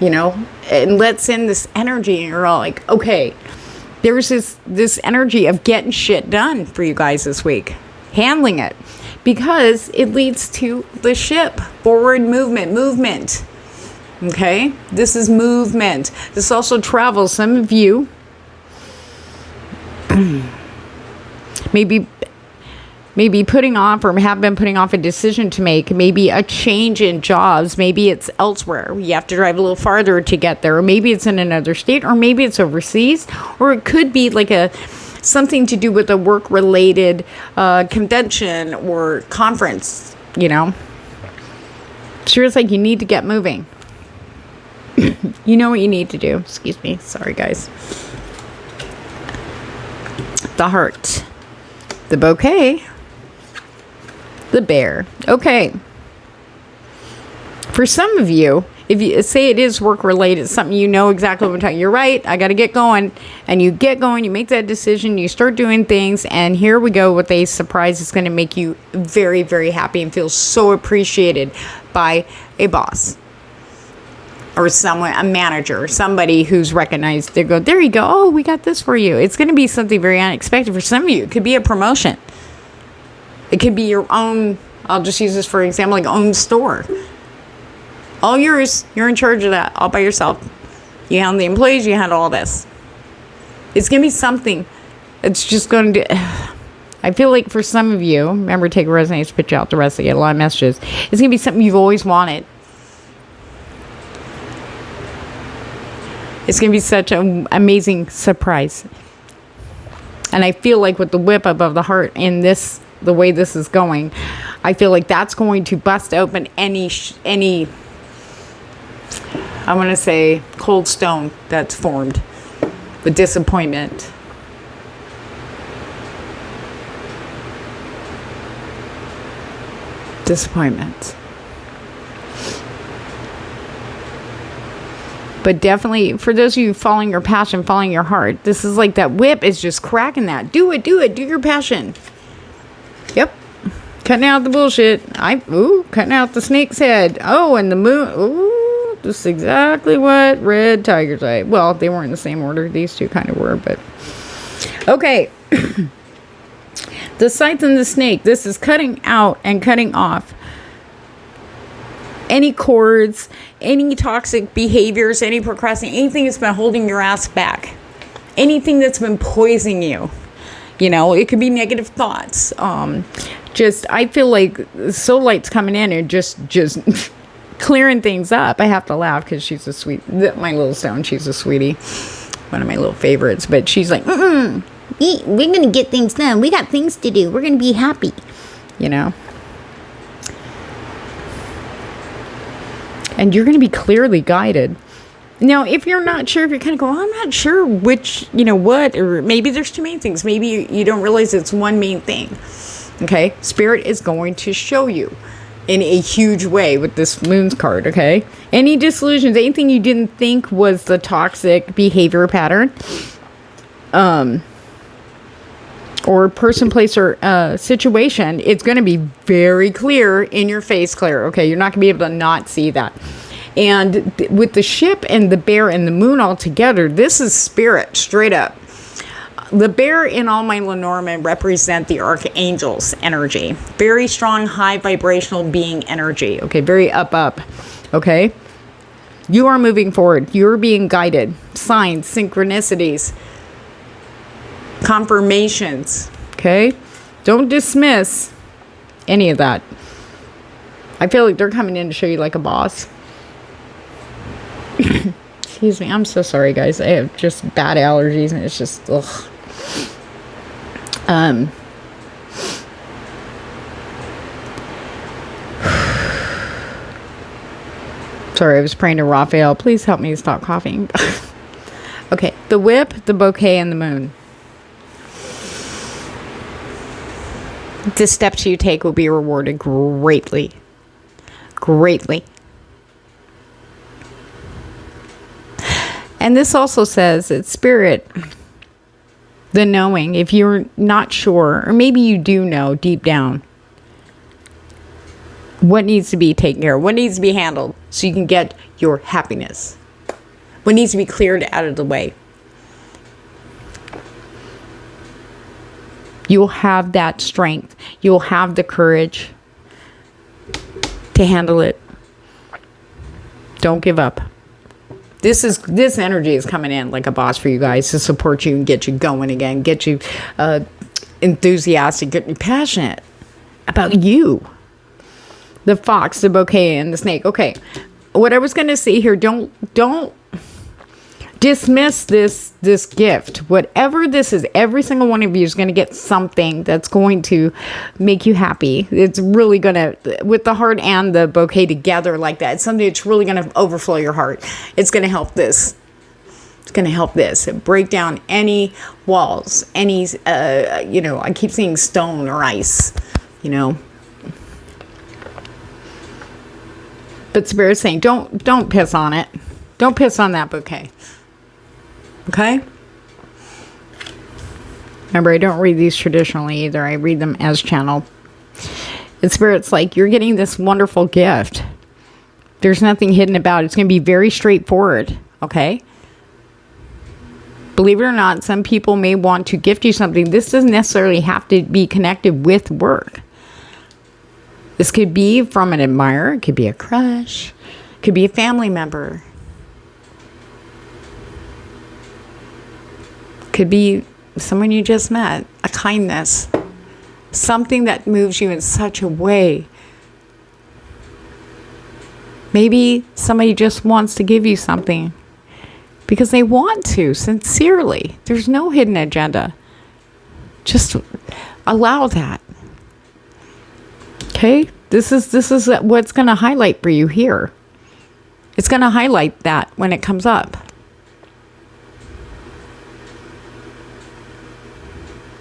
and lets in this energy. And you're all like, okay, there's this energy of getting shit done for you guys this week. Handling it. Because it leads to the ship. Forward movement. Okay? This is movement. This also travels. Some of you maybe putting off, or have been putting off, a decision to make, maybe a change in jobs. Maybe it's elsewhere. You have to drive a little farther to get there, or maybe it's in another state, or maybe it's overseas, or it could be like something to do with a work-related convention or conference, Sure, it's like you need to get moving. You know what you need to do. Excuse me. Sorry, guys. The heart. The bouquet. The bear. Okay. For some of you, if you say it is work related, something exactly what I'm talking. You're right. I got to get going, and you get going. You make that decision. You start doing things, and here we go with a surprise. It's going to make you very, very happy and feel so appreciated by a boss or someone, a manager, somebody who's recognized. They go, there you go. Oh, we got this for you. It's going to be something very unexpected for some of you. It could be a promotion. It could be your own. I'll just use this for example, like own store. All yours. You're in charge of that all by yourself. You handle the employees. You handle all this. It's going to be something. It's just going to... I feel like for some of you, remember, take a resume, spit you out the rest. I get a lot of messages. It's going to be something you've always wanted. It's going to be such an amazing surprise. And I feel like with the whip above the heart in this, the way this is going, I feel like that's going to bust open any I want to say cold stone that's formed with disappointment. Disappointment. But definitely, for those of you following your passion, following your heart, this is like that whip is just cracking that. Do it, do your passion. Yep. Cutting out the bullshit. Cutting out the snake's head. Oh, and the moon. Ooh, this is exactly what red tigers like. Well, they weren't in the same order. These two kind of were, but. Okay. The scythe and the snake. This is cutting out and cutting off any cords, any toxic behaviors, any procrastination, anything that's been holding your ass back, anything that's been poisoning you. It could be negative thoughts. I feel like soul light's coming in and just clearing things up. I have to laugh because she's a sweet, my little stone. She's a sweetie, one of my little favorites. But she's like, we're gonna get things done. We got things to do. We're gonna be happy, And you're going to be clearly guided. Now, if you're not sure, if you're kind of going, I'm not sure which, what, or maybe there's too many things. Maybe you don't realize it's one main thing. Okay? Spirit is going to show you in a huge way with this Moon's card, okay? Any disillusions, anything you didn't think was the toxic behavior pattern, or person, place, or situation, it's going to be very clear, in your face clear. Okay, you're not going to be able to not see that. And with the ship and the bear and the moon all together, this is spirit, straight up. The bear in all my Lenormand represent the archangel's energy. Very strong, high vibrational being energy. Okay, very up. Okay? You are moving forward. You're being guided. Signs, synchronicities, confirmations. Okay? Don't dismiss any of that. I feel like they're coming in to show you like a boss. Excuse me. I'm so sorry, guys. I have just bad allergies and it's just, ugh. Sorry, I was praying to Raphael. Please help me stop coughing. Okay, the whip, the bouquet, and the moon. The steps you take will be rewarded greatly. Greatly. And this also says that spirit, the knowing, if you're not sure, or maybe you do know deep down what needs to be taken care of, what needs to be handled so you can get your happiness, what needs to be cleared out of the way. You'll have that strength. You'll have the courage to handle it. Don't give up. This energy is coming in like a boss for you guys to support you and get you going again, get you enthusiastic, get you passionate about you. The fox, the bouquet, and the snake. Okay, what I was going to say here, don't dismiss this gift. Whatever this is, every single one of you is going to get something that's going to make you happy. It's really going to, with the heart and the bouquet together like that, it's something that's really going to overflow your heart. It's going to help this. It's going to help this break down any walls, any, I keep seeing stone or ice, But Spirit's saying, don't piss on it. Don't piss on that bouquet. Okay? Remember, I don't read these traditionally either. I read them as channeled. And Spirit's like, you're getting this wonderful gift. There's nothing hidden about it. It's going to be very straightforward. Okay? Believe it or not, some people may want to gift you something. This doesn't necessarily have to be connected with work. This could be from an admirer. It could be a crush. It could be a family member. It could be someone you just met. A kindness. Something that moves you in such a way. Maybe somebody just wants to give you something because they want to, sincerely. There's no hidden agenda. Just allow that. Okay, this is what's going to highlight for you here. It's going to highlight that when it comes up.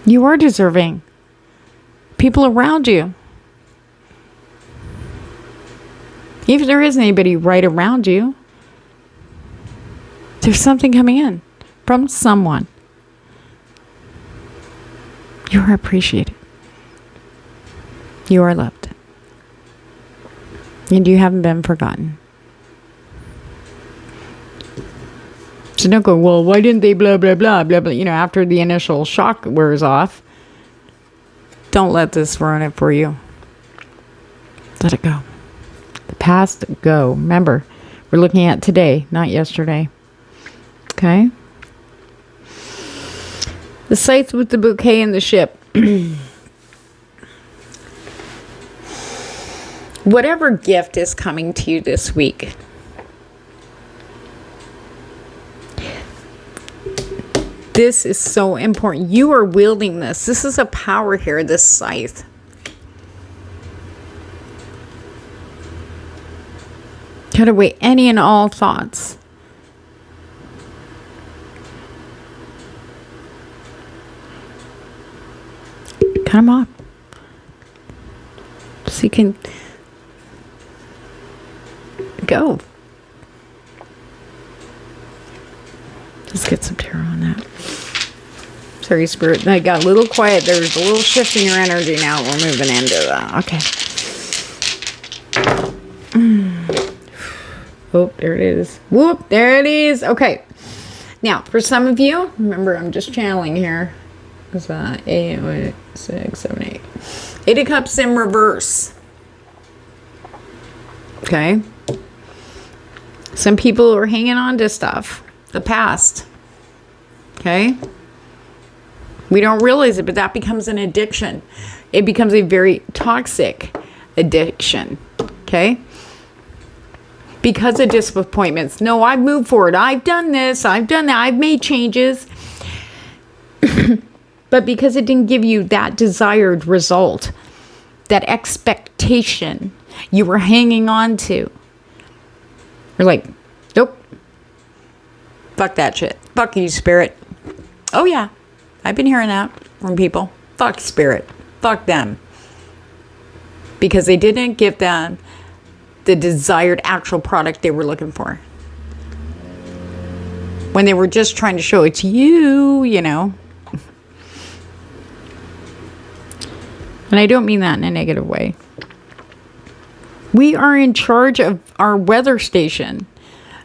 You are deserving. People around you. If there isn't anybody right around you, there's something coming in from someone. You are appreciated. You are loved. And you haven't been forgotten. So don't go, well, why didn't they blah, blah, blah, blah, blah. After the initial shock wears off, don't let this ruin it for you. Let it go. The past, go. Remember, we're looking at today, not yesterday. Okay? The scythe with the bouquet and the ship. Whatever gift is coming to you this week, this is so important. You are wielding this. This is a power here, this scythe. Cut away any and all thoughts. Cut them off. So you can go. Just get some tarot on that. Sorry, Spirit. I got a little quiet. There's a little shift in your energy now. We're moving into that. Okay. Oh, there it is. Whoop, there it is. Okay. Now, for some of you, remember, I'm just channeling here. It's 8, 6, 7, 8. 8 of Cups in reverse. Okay. Some people are hanging on to stuff. The past. Okay. We don't realize it, but that becomes an addiction. It becomes a very toxic addiction. Okay. Because of disappointments. No, I've moved forward. I've done this. I've done that. I've made changes. But because it didn't give you that desired result, that expectation you were hanging on to, you're like, nope. Fuck that shit. Fuck you, Spirit. Oh, yeah. I've been hearing that from people. Fuck Spirit. Fuck them. Because they didn't give them the desired actual product they were looking for. When they were just trying to show it's you, you know. And I don't mean that in a negative way. We are in charge of our weather station.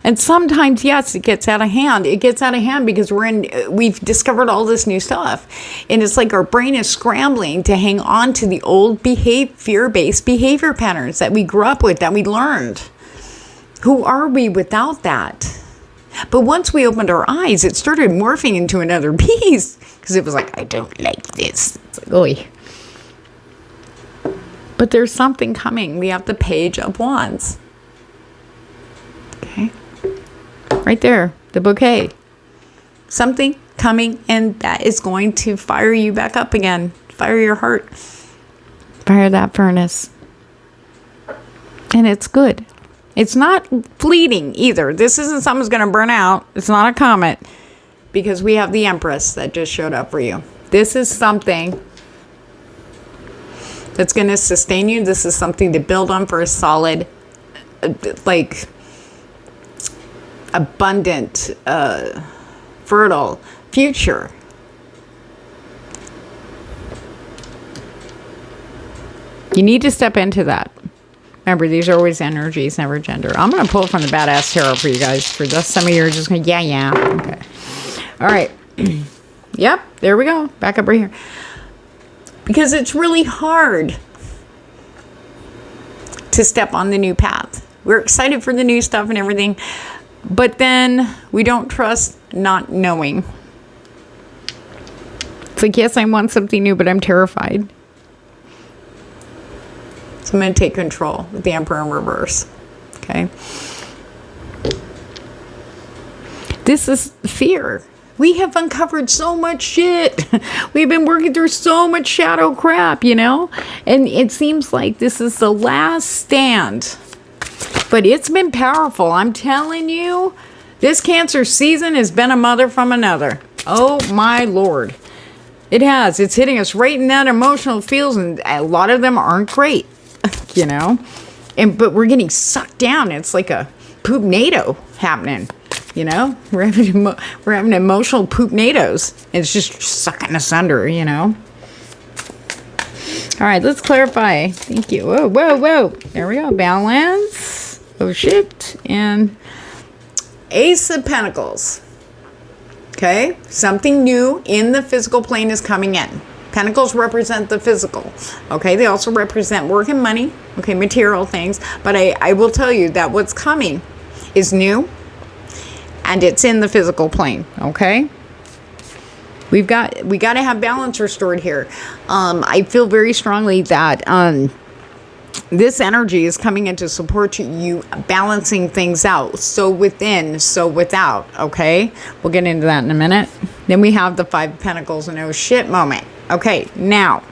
And sometimes, yes, it gets out of hand. It gets out of hand because we've discovered all this new stuff. And it's like our brain is scrambling to hang on to the old fear-based behavior patterns that we grew up with, that we learned. Who are we without that? But once we opened our eyes, it started morphing into another beast. Because it was like, I don't like this. It's like, oy. But there's something coming. We have the Page of Wands. Okay. Right there. The bouquet. Something coming, and that is going to fire you back up again. Fire your heart. Fire that furnace. And it's good. It's not fleeting either. This isn't something's going to burn out. It's not a comet. Because we have the Empress that just showed up for you. This is something that's going to sustain you. This is something to build on for a solid, like, abundant, fertile future. You need to step into that. Remember, these are always energies, never gender. I'm going to pull from the Badass Tarot for you guys. For this, some of you are just going, yeah. Okay. All right. Yep. There we go. Back up right here. Because it's really hard to step on the new path. We're excited for the new stuff and everything. But then we don't trust not knowing. It's like, yes, I want something new, but I'm terrified. So I'm going to take control with the Emperor in reverse. Okay. This is fear. We have uncovered so much shit. We've been working through so much shadow crap, you know? And it seems like this is the last stand. But it's been powerful. I'm telling you, this Cancer season has been a mother from another. Oh, my Lord. It has. It's hitting us right in that emotional feels, and a lot of them aren't great, you know? But we're getting sucked down. It's like a poop-nado happening. You know, we're having emotional poop-nados. It's just sucking us under, you know. All right, let's clarify. Thank you. Whoa. There we go. Balance. Oh, shit. And Ace of Pentacles. Okay. Something new in the physical plane is coming in. Pentacles represent the physical. Okay. They also represent work and money. Okay. Material things. But I will tell you that what's coming is new. And it's in the physical plane, okay? We got to have balance restored here. I feel very strongly that this energy is coming in to support you balancing things out. So within, so without, okay? We'll get into that in a minute. Then we have the Five of Pentacles and oh shit moment. Okay, now.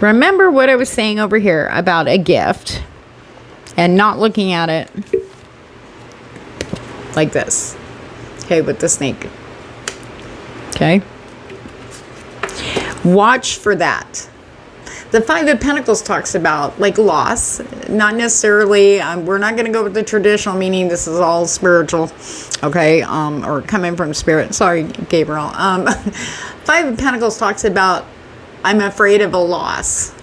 Remember what I was saying over here about a gift. And not looking at it like this. Okay, with the snake. Okay. Watch for that. The Five of Pentacles talks about like loss, not necessarily, we're not going to go with the traditional meaning. This is all spiritual, okay, or coming from spirit. Sorry, Gabriel. Five of Pentacles talks about, I'm afraid of a loss.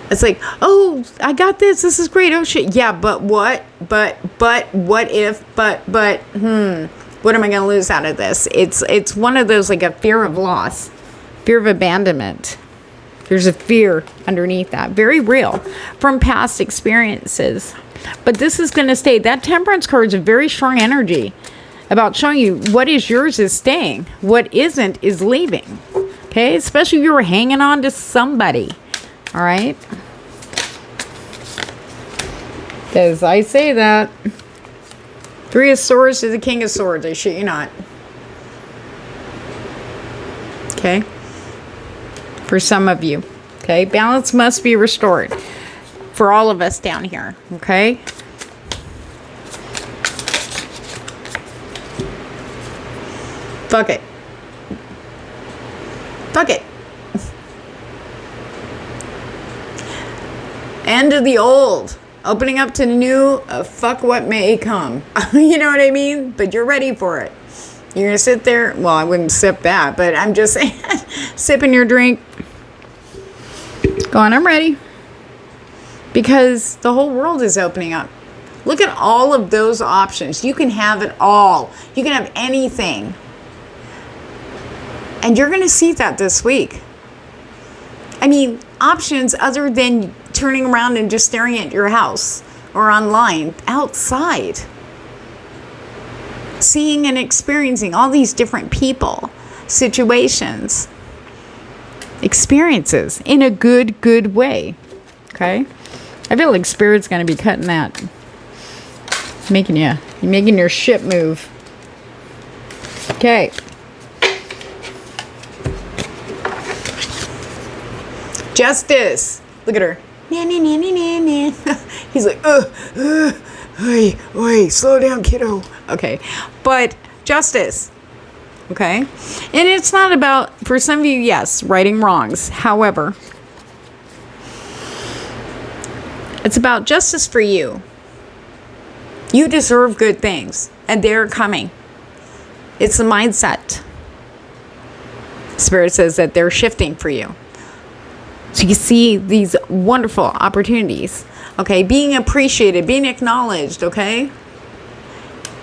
It's like, oh, I got this. This is great. Oh shit. Yeah, but what? But what if? But what am I going to lose out of this? It's one of those, like a fear of loss, fear of abandonment. There's a fear underneath that, very real, from past experiences. But this is going to stay. That Temperance card is a very strong energy about showing you what is yours is staying, what isn't is leaving. Okay, especially if you were hanging on to somebody. All right. As I say that, Three of Swords to the King of Swords. I shit you not. Okay. For some of you. Okay. Balance must be restored. For all of us down here. Okay. Fuck it. Fuck it. End of the old. Opening up to new. Fuck what may come. You know what I mean? But you're ready for it. You're going to sit there. Well, I wouldn't sip that. But I'm just saying. Sipping your drink. Going, I'm ready. Because the whole world is opening up. Look at all of those options. You can have it all. You can have anything. And you're going to see that this week. I mean, options other than turning around and just staring at your house or online, outside. Seeing and experiencing all these different people, situations, experiences in a good way. Okay? I feel like Spirit's going to be cutting that. Making your ship move. Okay. Justice. Look at her. He's like, oi, slow down, kiddo. Okay. But justice. Okay. And it's not about, for some of you, yes, righting wrongs. However, it's about justice for you. You deserve good things, and they're coming. It's the mindset. Spirit says that they're shifting for you. So you see these wonderful opportunities, okay? Being appreciated, being acknowledged, okay?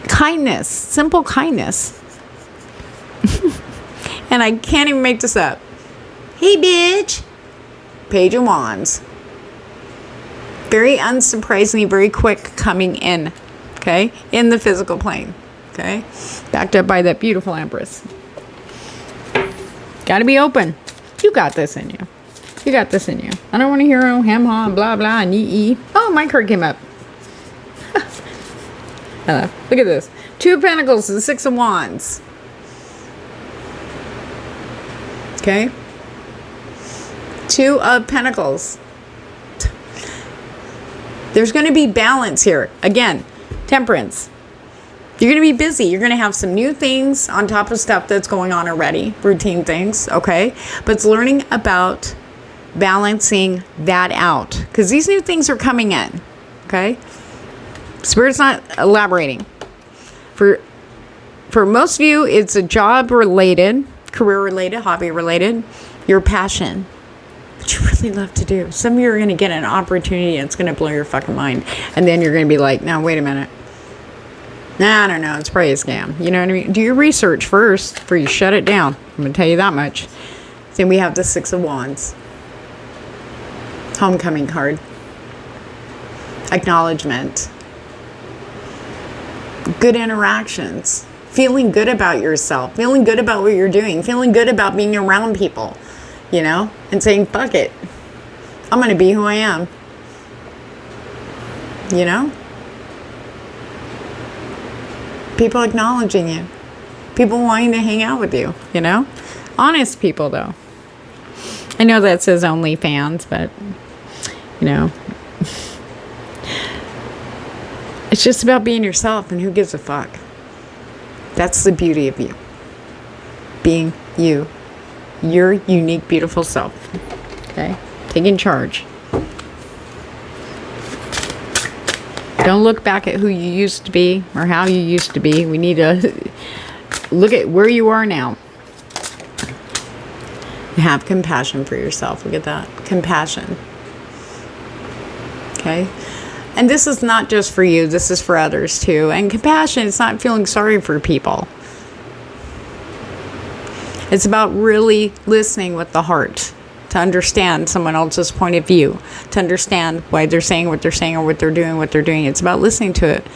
Kindness, simple kindness. And I can't even make this up. Hey, bitch. Page of Wands. Very unsurprisingly, very quick coming in, okay? In the physical plane, okay? Backed up by that beautiful Empress. Got to be open. You got this in you. You got this in you. I don't want to hear hem, ha, blah, blah, and yee. Oh, my card came up. Look at this. Two of Pentacles and Six of Wands. Okay. Two of Pentacles. There's going to be balance here. Again, Temperance. You're going to be busy. You're going to have some new things on top of stuff that's going on already. Routine things. Okay. But it's learning about balancing that out, because these new things are coming in. Okay. Spirit's not elaborating. For most of you, it's a job related, career related, hobby related, your passion, what you really love to do. Some of you are going to get an opportunity and it's going to blow your fucking mind, and then you're going to be like, no, wait a minute, nah, I don't know, it's probably a scam. You know what I mean? Do your research first before you shut it down. I'm going to tell you that much. Then we have the Six of Wands. Homecoming card. Acknowledgement. Good interactions. Feeling good about yourself. Feeling good about what you're doing. Feeling good about being around people. You know? And saying, fuck it. I'm going to be who I am. You know? People acknowledging you. People wanting to hang out with you. You know? Honest people, though. I know that says OnlyFans, but, you know, it's just about being yourself, and who gives a fuck? That's the beauty of you. Being you. Your unique, beautiful self. Okay? Taking charge. Don't look back at who you used to be or how you used to be. We need to look at where you are now. Have compassion for yourself. Look at that. Compassion. Okay? And this is not just for you. This is for others too. And compassion is not feeling sorry for people. It's about really listening with the heart to understand someone else's point of view, to understand why they're saying what they're saying or what they're doing. It's about listening to it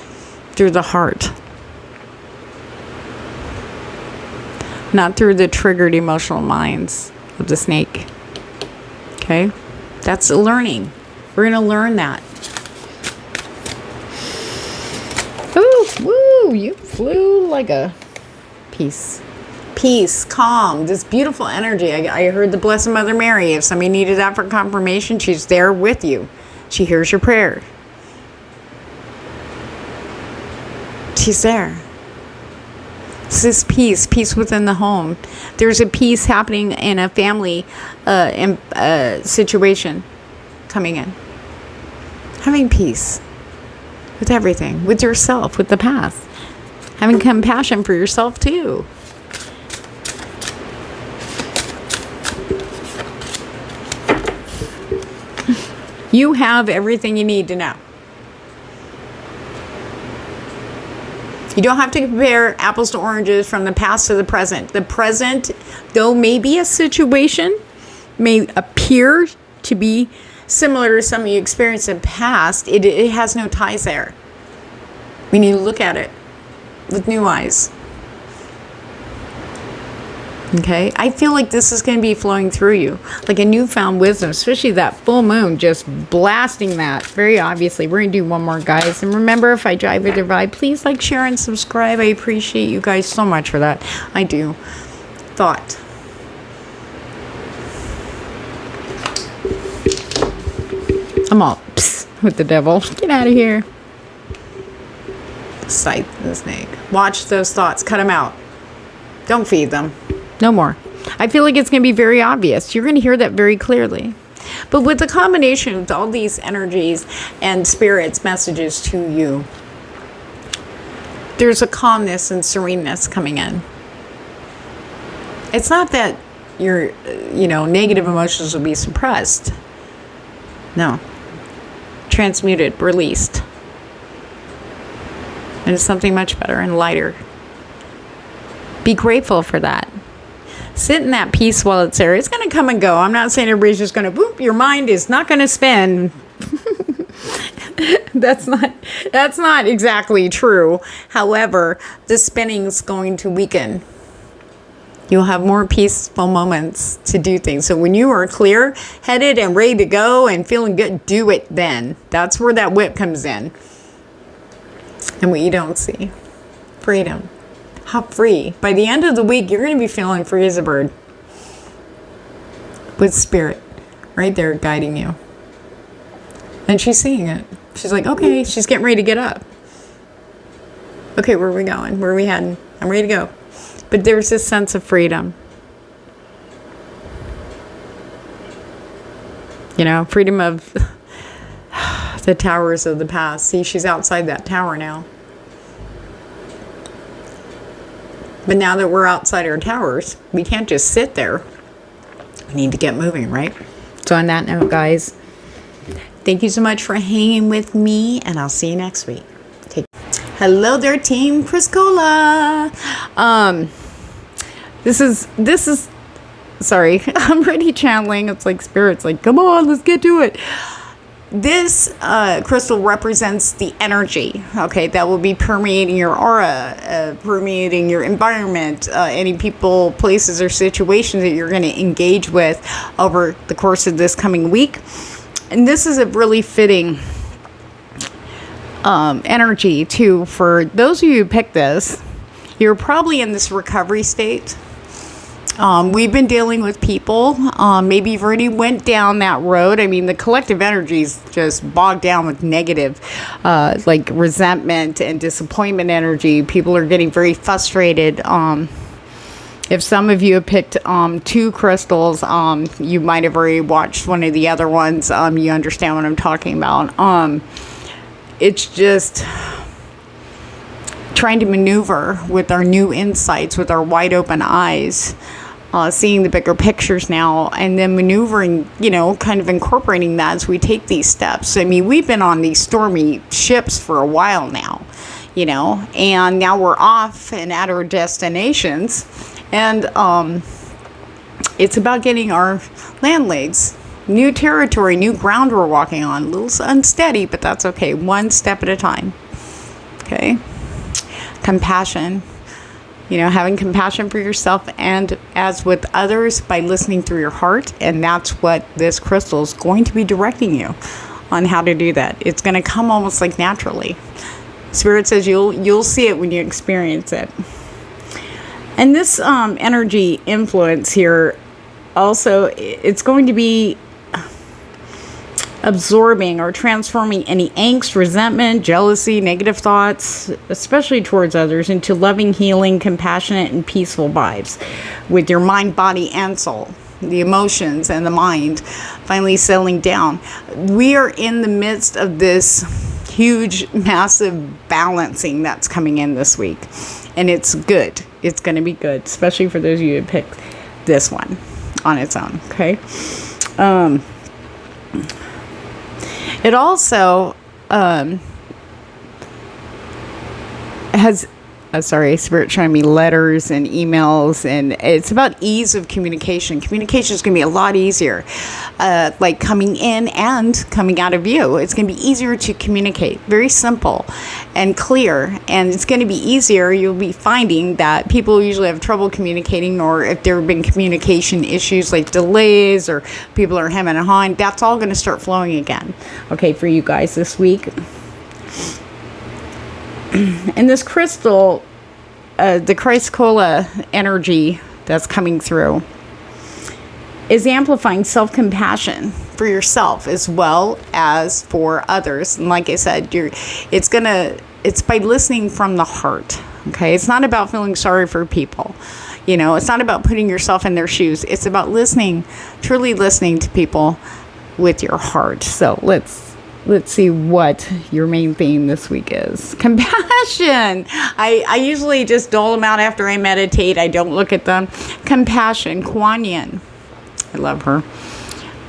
through the heart, not through the triggered emotional minds of the snake. Okay? That's learning. We're going to learn that. Ooh, woo, you flew like a peace. Peace, calm, this beautiful energy. I heard the Blessed Mother Mary. If somebody needed that for confirmation, she's there with you. She hears your prayer. She's there. This is peace within the home. There's a peace happening in a family situation coming in. Having peace with everything, with yourself, with the past. Having compassion for yourself too. You have everything you need to know. You don't have to compare apples to oranges from the past to the present. The present, though maybe a situation, may appear to be similar to something you experienced in the past. It has no ties there. We need to look at it with new eyes. Okay, I feel like this is going to be flowing through you like a newfound wisdom, especially that full moon just blasting that very obviously. We're going to do one more, guys. And remember, if I drive with your vibe, please like, share, and subscribe. I appreciate you guys so much for that. I do. Thought. I'm all with the devil. Get out of here. Sight the snake. Watch those thoughts. Cut them out. Don't feed them. No more. I feel like it's going to be very obvious. You're going to hear that very clearly. But with the combination of all these energies and spirits' messages to you, there's a calmness and sereneness coming in. It's not that your, negative emotions will be suppressed. No. Transmuted, released. And it's something much better and lighter. Be grateful for that. Sit in that peace while it's there. It's going to come and go. I'm not saying everybody's just going to, whoop, your mind is not going to spin. That's not exactly true. However, the spinning's going to weaken. You'll have more peaceful moments to do things. So when you are clear-headed and ready to go and feeling good, do it then. That's where that whip comes in. And what you don't see. Freedom. How free. By the end of the week, you're going to be feeling free as a bird. With spirit. Right there guiding you. And she's seeing it. She's like, okay, she's getting ready to get up. Okay, where are we going? Where are we heading? I'm ready to go. But there's this sense of freedom. Freedom of the towers of the past. See, she's outside that tower now. But now that we're outside our towers, we can't just sit there. We need to get moving, right? So on that note, guys, thank you so much for hanging with me, and I'll see you next week. Hello there, Team Chris Cola. This is sorry, I'm already channeling. It's like spirits like, come on, let's get to it. This crystal represents the energy, okay, that will be permeating your aura, permeating your environment, any people, places, or situations that you're going to engage with over the course of this coming week. And this is a really fitting energy, too, for those of you who picked this. You're probably in this recovery state. We've been dealing with people. Maybe you've already went down that road. I mean, the collective energy is just bogged down with negative, like resentment and disappointment energy. People are getting very frustrated. If some of you have picked 2 crystals, you might have already watched one of the other ones. You understand what I'm talking about. It's just trying to maneuver with our new insights, with our wide open eyes, seeing the bigger pictures now, and then maneuvering, kind of incorporating that as we take these steps. I mean, we've been on these stormy ships for a while now, and now we're off and at our destinations. And it's about getting our land legs, new territory, new ground we're walking on. A little unsteady, but that's okay. One step at a time. Okay. Compassion. Having compassion for yourself and as with others by listening through your heart. And that's what this crystal is going to be directing you on how to do that. It's going to come almost like naturally. Spirit says you'll see it when you experience it. And this energy influence here, also, it's going to be absorbing or transforming any angst, resentment, jealousy, negative thoughts, especially towards others, into loving, healing, compassionate, and peaceful vibes with your mind, body, and soul. The emotions and the mind finally settling down. We are in the midst of this huge, massive balancing that's coming in this week. And it's good. It's going to be good, especially for those of you who picked this one on its own, okay? It also has... Spirit showing me letters and emails, and it's about ease of communication. Communication is going to be a lot easier, like coming in and coming out of you. It's going to be easier to communicate, very simple and clear, and it's going to be easier. You'll be finding that people usually have trouble communicating, or if there have been communication issues like delays or people are hemming and hawing, that's all going to start flowing again, okay, for you guys this week. And this crystal, the Chrysocolla energy that's coming through is amplifying self-compassion for yourself as well as for others. And like I said, it's by listening from the heart. Okay, it's not about feeling sorry for people. It's not about putting yourself in their shoes. It's about listening, truly listening to people with your heart. So let's see what your main theme this week is. Compassion. I usually just dole them out after I meditate. I don't look at them. Compassion. Kuan Yin. I love her.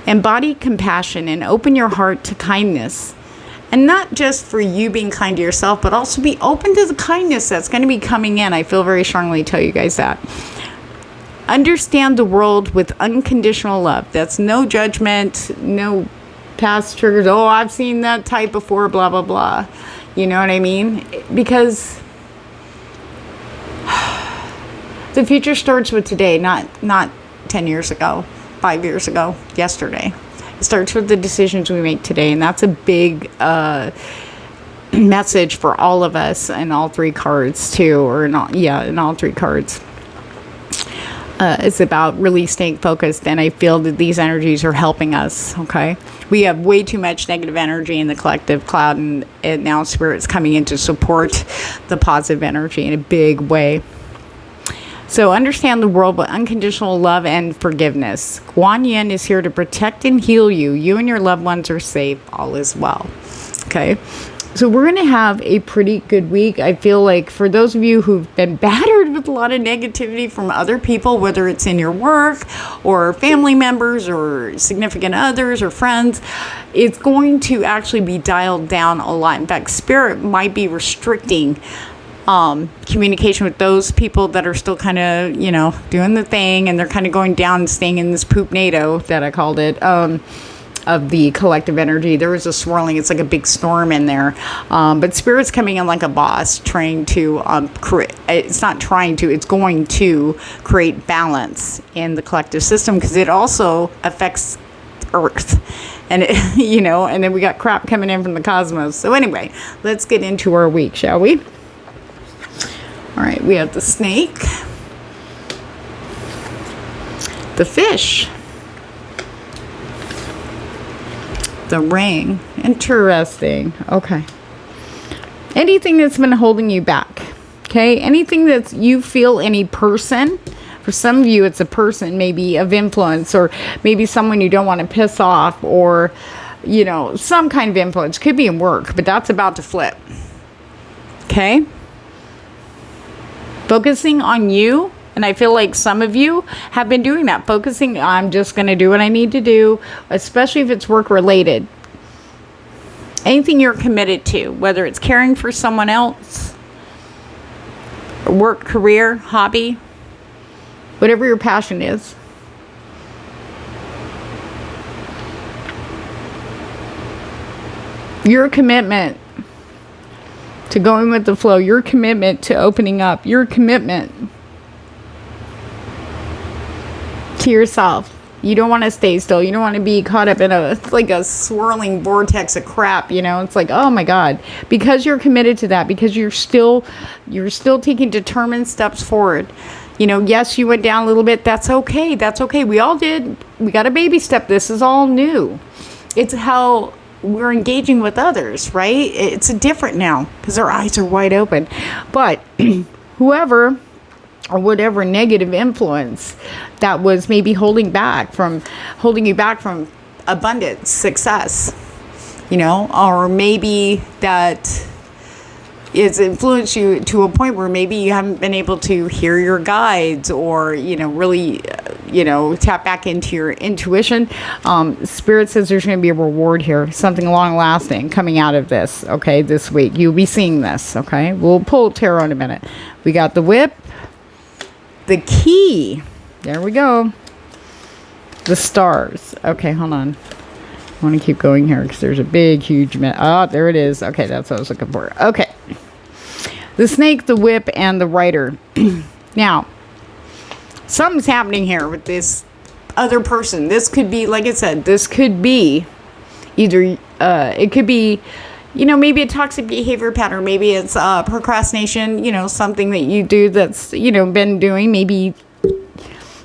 Embody compassion and open your heart to kindness. And not just for you being kind to yourself, but also be open to the kindness that's going to be coming in. I feel very strongly to tell you guys that. Understand the world with unconditional love. That's no judgment, no past triggers. Oh, I've seen that type before, blah, blah, blah. You know what I mean? Because the future starts with today, not 10 years ago, 5 years ago, yesterday. It starts with the decisions we make today, and that's a big message for all of us in all 3 cards too, or in all 3 cards. It's about really staying focused, and I feel that these energies are helping us, okay? We have way too much negative energy in the collective cloud, and now Spirit's coming in to support the positive energy in a big way. So understand the world with unconditional love and forgiveness. Kuan Yin is here to protect and heal you. You and your loved ones are safe. All is well, okay? So we're going to have a pretty good week. I feel like for those of you who've been battered with a lot of negativity from other people, whether it's in your work or family members or significant others or friends, it's going to actually be dialed down a lot. In fact, Spirit might be restricting communication with those people that are still kind of, doing the thing, and they're kind of going down and staying in this poop-nado that I called it, of the collective energy. There is a swirling. It's like a big storm in there. But Spirit's coming in like a boss, trying to it's not trying to, it's going to create balance in the collective system, because it also affects Earth. And, and then we got crap coming in from the cosmos. So anyway, let's get into our week, shall we? All right, we have the snake, the fish, the ring. Interesting. Okay. Anything that's been holding you back. Okay. Anything that you feel, any person For some of you, it's a person maybe of influence, or maybe someone you don't want to piss off, or, you know, some kind of influence. Could be in work, but that's about to flip. Okay? Focusing on you. And I feel like some of you have been doing that. Focusing, I'm just going to do what I need to do, especially if it's work related. Anything you're committed to, whether it's caring for someone else, work, career, hobby, whatever your passion is. Your commitment to going with the flow, your commitment to opening up, your commitment to yourself. You don't want to stay still. You don't want to be caught up in a swirling vortex of crap, you know. It's like, oh my God. Because you're committed to that, because you're still taking determined steps forward. You know, yes, you went down a little bit. That's okay. That's okay. We all did. We got a baby step. This is all new. It's how we're engaging with others, right? It's different now because our eyes are wide open. But whoever or whatever negative influence that was maybe holding you back from abundance, success, you know, or maybe that it's influenced you to a point where maybe you haven't been able to hear your guides, or, you know, really, you know, tap back into your intuition. Spirit says there's going to be a reward here, something long lasting coming out of this. Okay. This week, you'll be seeing this. Okay. We'll pull tarot in a minute. We got the whip, the key. There we go. The stars. Okay. Hold on. I want to keep going here because there's a big, huge there it is. Okay. That's what I was looking for. Okay. The snake, the whip, and the rider. Now, something's happening here with this other person. This could be, like I said, this could be either, it could be, you know, maybe a toxic behavior pattern. Maybe it's procrastination, you know, something that you do that's, you know, been doing, maybe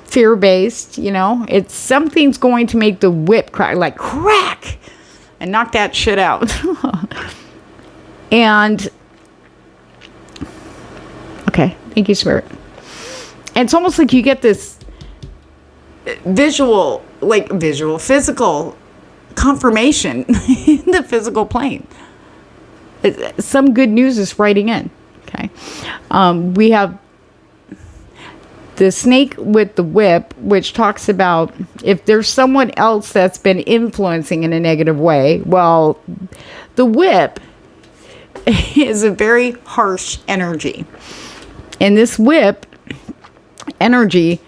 fear-based, you know. It's something's going to make the whip crack, like crack, and knock that shit out. And, okay, thank you, Spirit. And it's almost like you get this physical confirmation in the physical plane. Some good news is writing in. Okay. We have the snake with the whip, which talks about if there's someone else that's been influencing in a negative way. Well, the whip is a very harsh energy. And this whip energy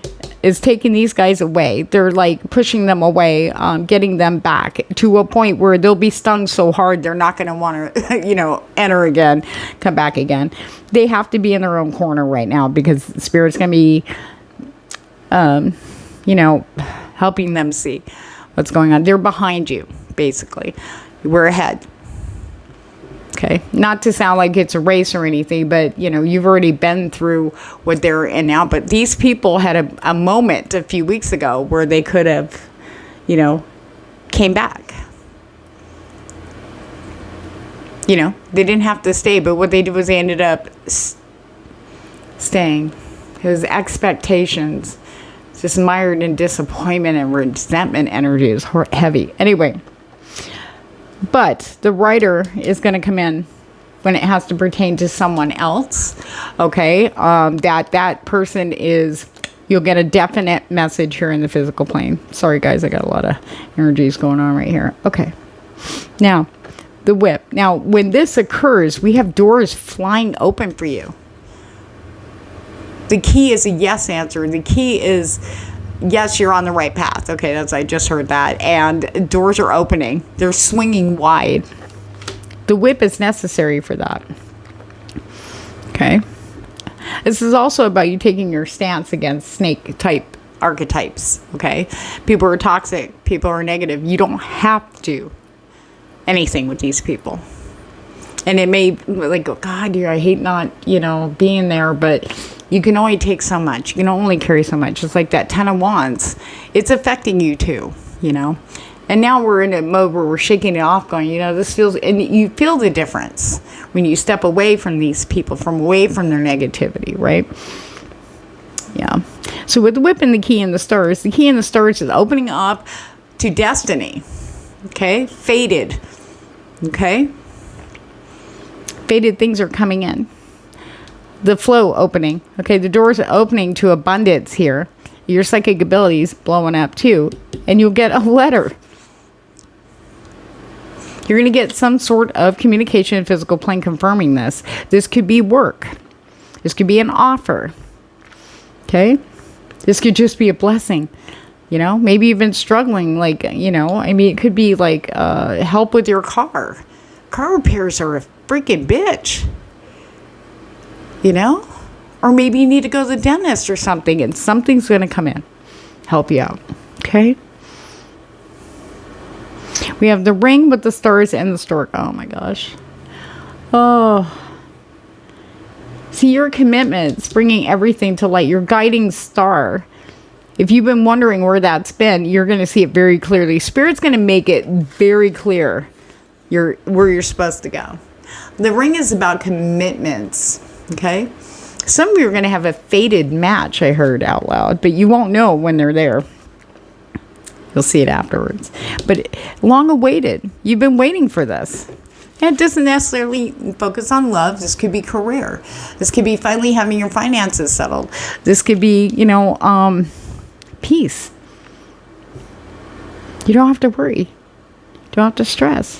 is taking these guys away. They're like pushing them away, getting them back to a point where they'll be stung so hard they're not going to want to, you know, enter again, come back again. They have to be in their own corner right now because Spirit's going to be, you know, helping them see what's going on. They're behind you, basically. We're ahead. Okay, not to sound like it's a race or anything, but, you know, you've already been through what they're in now. But these people had a moment a few weeks ago where they could have, you know, came back. You know, they didn't have to stay, but what they did was they ended up staying. His expectations, just mired in disappointment and resentment energy is heavy. Anyway. But the rider is going to come in when it has to pertain to someone else. Okay. That person is, you'll get a definite message here in the physical plane. Sorry guys, I got a lot of energies going on right here. Okay. Now, the whip. Now, when this occurs, we have doors flying open for you. The key is a yes answer. The key is, yes, you're on the right path. Okay, I just heard that. And doors are opening. They're swinging wide. The whip is necessary for that. Okay. This is also about you taking your stance against snake type archetypes. Okay. People are toxic. People are negative. You don't have to do anything with these people. And it may, like, oh, God, I hate not, you know, being there, but you can only take so much. You can only carry so much. It's like that 10 of Wands. It's affecting you too, you know. And now we're in a mode where we're shaking it off, going, you know, this feels, and you feel the difference when you step away from these people, away from their negativity, right? Yeah. So with the whip and the key and the stars is opening up to destiny. Okay? Fated. Okay? Fated things are coming in. The flow opening. Okay? The doors are opening to abundance here. Your psychic abilities blowing up too. And you'll get a letter. You're going to get some sort of communication in physical plane confirming this. This could be work. This could be an offer. Okay? This could just be a blessing. You know, maybe you've been struggling, like, you know, I mean, it could be like help with your car. Car repairs are a freaking bitch. You know? Or maybe you need to go to the dentist or something, and something's going to come in, help you out. Okay? We have the ring with the stars and the stork. Oh my gosh. Oh. See, your commitments, bringing everything to light, your guiding star. If you've been wondering where that's been, you're going to see it very clearly. Spirit's going to make it very clear where you're supposed to go. The ring is about commitments, okay? Some of you are going to have a fated match, I heard out loud, but you won't know when they're there. You'll see it afterwards. But long awaited. You've been waiting for this. And it doesn't necessarily focus on love. This could be career. This could be finally having your finances settled. This could be, you know, peace. You don't have to worry. You don't have to stress.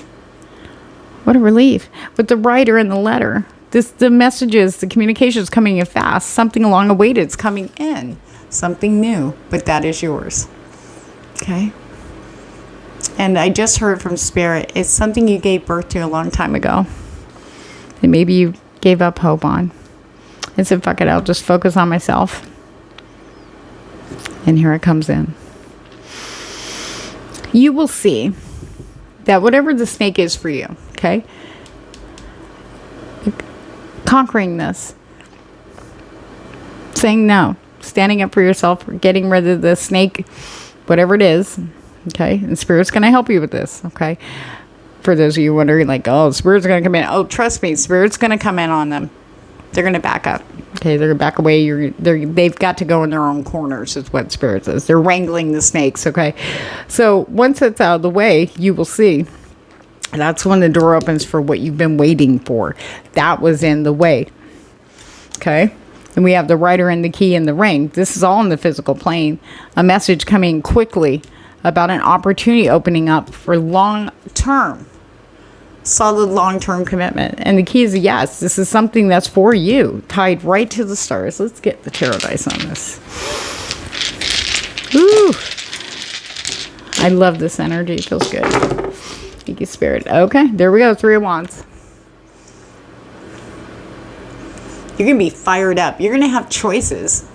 What a relief. With the writer and the letter, the messages, the communication is coming in fast. Something long awaited is coming in. Something new, but that is yours. Okay? And I just heard from Spirit, it's something you gave birth to a long time ago. And maybe you gave up hope on. And said, fuck it, I'll just focus on myself. And here it comes in. You will see that whatever the snake is for you, okay? Conquering this. Saying no. Standing up for yourself. Getting rid of the snake. Whatever it is. Okay? And Spirit's going to help you with this. Okay? For those of you wondering, like, oh, Spirit's going to come in. Oh, trust me. Spirit's going to come in on them. They're going to back up. Okay? They're going to back away. They've got to go in their own corners is what Spirit says. They're wrangling the snakes. Okay? So once it's out of the way, you will see. That's when the door opens for what you've been waiting for. That was in the way. Okay? And we have the writer and the key and the ring. This is all in the physical plane. A message coming quickly about an opportunity opening up for long-term, solid long-term commitment. And the key is yes. This is something that's for you, tied right to the stars. Let's get the tarot dice on this. Ooh. I love this energy. It feels good. Thank you, Spirit. Okay, there we go. 3 of Wands. You're going to be fired up. You're going to have choices.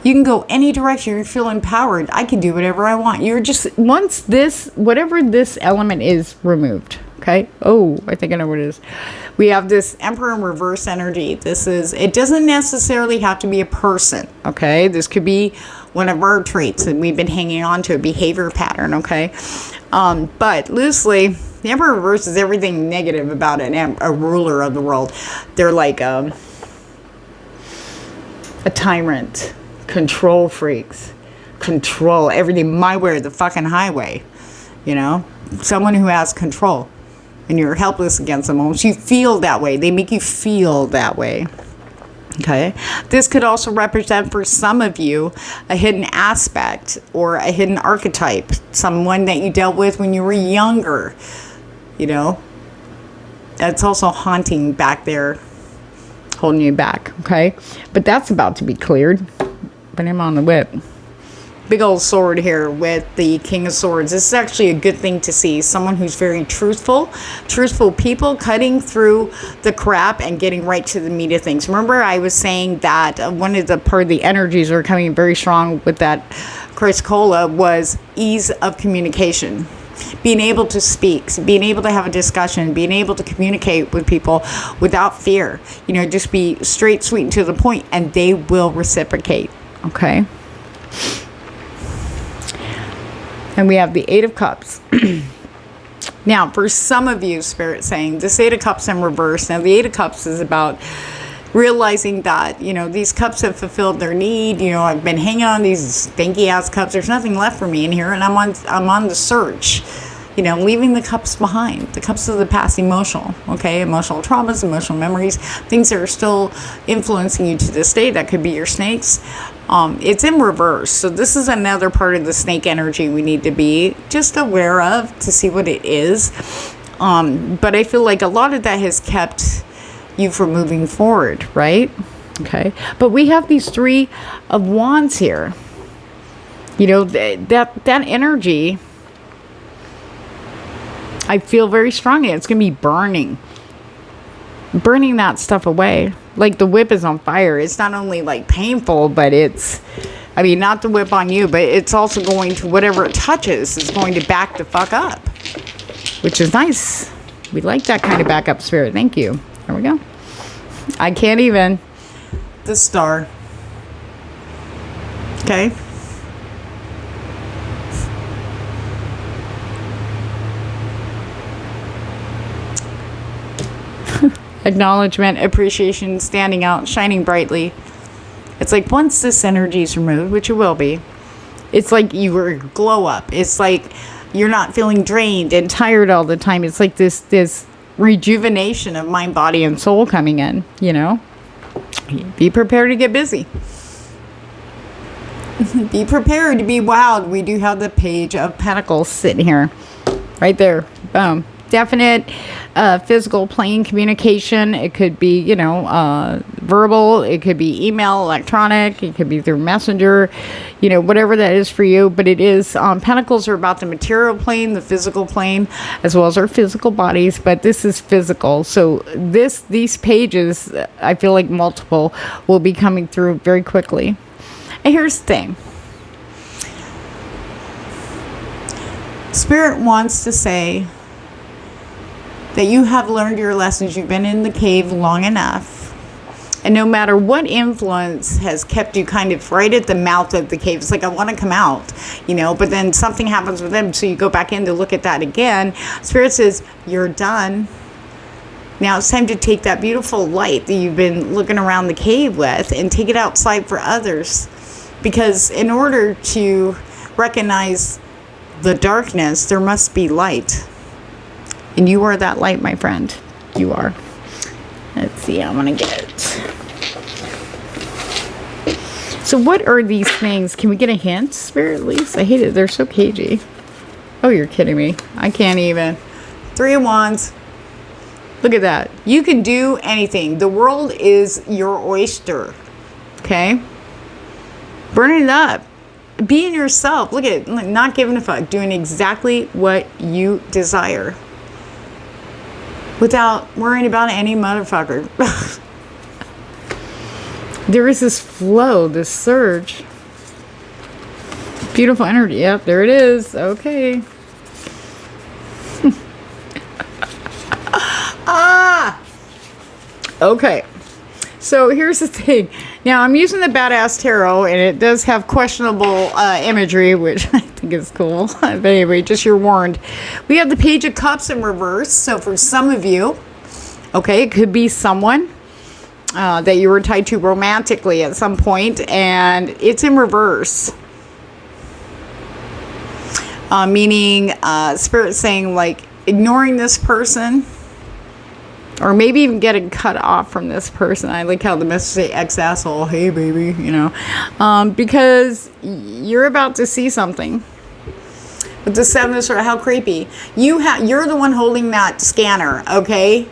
You can go any direction. You feel empowered. I can do whatever I want. You're just, once this, whatever this element is removed. Okay. Oh, I think I know what it is. We have this Emperor in reverse energy. This is, it doesn't necessarily have to be a person. Okay. This could be one of our traits that we've been hanging on to, a behavior pattern. Okay. But loosely, the Emperor in reverse is everything negative about a ruler of the world. They're like a tyrant, control freaks, control everything my way or the fucking highway. You know, someone who has control, and you're helpless against them. Almost you feel that way. They make you feel that way. Okay, this could also represent for some of you a hidden aspect or a hidden archetype, someone that you dealt with when you were younger. You know, that's also haunting back there, holding you back. Okay, but that's about to be cleared. Put him on the whip. Big old sword here with the King of Swords. This is actually a good thing to see. Someone who's very truthful people cutting through the crap and getting right to the meat of things. Remember I was saying that one of the energies are coming very strong with that Chris Cola was ease of communication. Being able to speak, being able to have a discussion, being able to communicate with people without fear. You know, just be straight, sweet, and to the point, and they will reciprocate. Okay? And we have the 8 of Cups. Now, for some of you, Spirit saying, this 8 of Cups in reverse. Now, the 8 of Cups is about realizing that, you know, these cups have fulfilled their need. You know, I've been hanging on these stinky ass cups. There's nothing left for me in here, and I'm on the search. You know, leaving the cups behind, the cups of the past, emotional traumas, emotional memories, things that are still influencing you to this day. That could be your snakes. It's in reverse. So this is another part of the snake energy we need to be just aware of to see what it is. But I feel like a lot of that has kept you from moving forward, right? Okay. But we have these 3 of Wands here. You know, that energy, I feel very strongly. It's going to be burning that stuff away. Like the whip is on fire. It's not only like painful, but it's, I mean, not the whip on you, but it's also going to, whatever it touches, is going to back the fuck up, which is nice. We like that kind of backup spirit. Thank you. There we go. I can't even. The Star. Okay. Acknowledgement, appreciation, standing out, shining brightly. It's like once this energy is removed, which it will be, it's like you were glow up. It's like you're not feeling drained and tired all the time. It's like this rejuvenation of mind, body, and soul coming in, you know? Be prepared to get busy. Be prepared to be wild. We do have the Page of Pentacles sitting here. Right there. Boom. Definite physical plane communication. It could be, you know, verbal. It could be email, electronic. It could be through messenger, you know, whatever that is for you. But it is, Pentacles are about the material plane, the physical plane, as well as our physical bodies. But this is physical. So these pages, I feel like multiple, will be coming through very quickly. And here's the thing. Spirit wants to say that you have learned your lessons. You've been in the cave long enough. And no matter what influence has kept you kind of right at the mouth of the cave, it's like, I want to come out, you know, but then something happens with them. So you go back in to look at that again. Spirit says, you're done. Now it's time to take that beautiful light that you've been looking around the cave with and take it outside for others. Because in order to recognize the darkness, there must be light. And you are that light, my friend. You are. Let's see, I'm going to get it. So what are these things? Can we get a hint, Spirit, at least? I hate it. They're so cagey. Oh, you're kidding me. I can't even. 3 of Wands. Look at that. You can do anything. The world is your oyster. Okay? Burn it up. Being yourself. Look at it. Not giving a fuck. Doing exactly what you desire. Without worrying about any motherfucker. There is this flow, this surge. Beautiful energy. Yep, there it is. Okay. Okay. So here's the thing. Now I'm using the Badass Tarot, and it does have questionable imagery, which I think is cool. But anyway, just you're warned. We have the Page of Cups in reverse. So for some of you, okay, it could be someone that you were tied to romantically at some point, and it's in reverse. Meaning, Spirit saying, like, ignoring this person. Or maybe even getting cut off from this person. I like how the message say ex-asshole. Hey, baby, you know. Because you're about to see something. With the 7 of Swords, how creepy. You're the one holding that scanner, okay?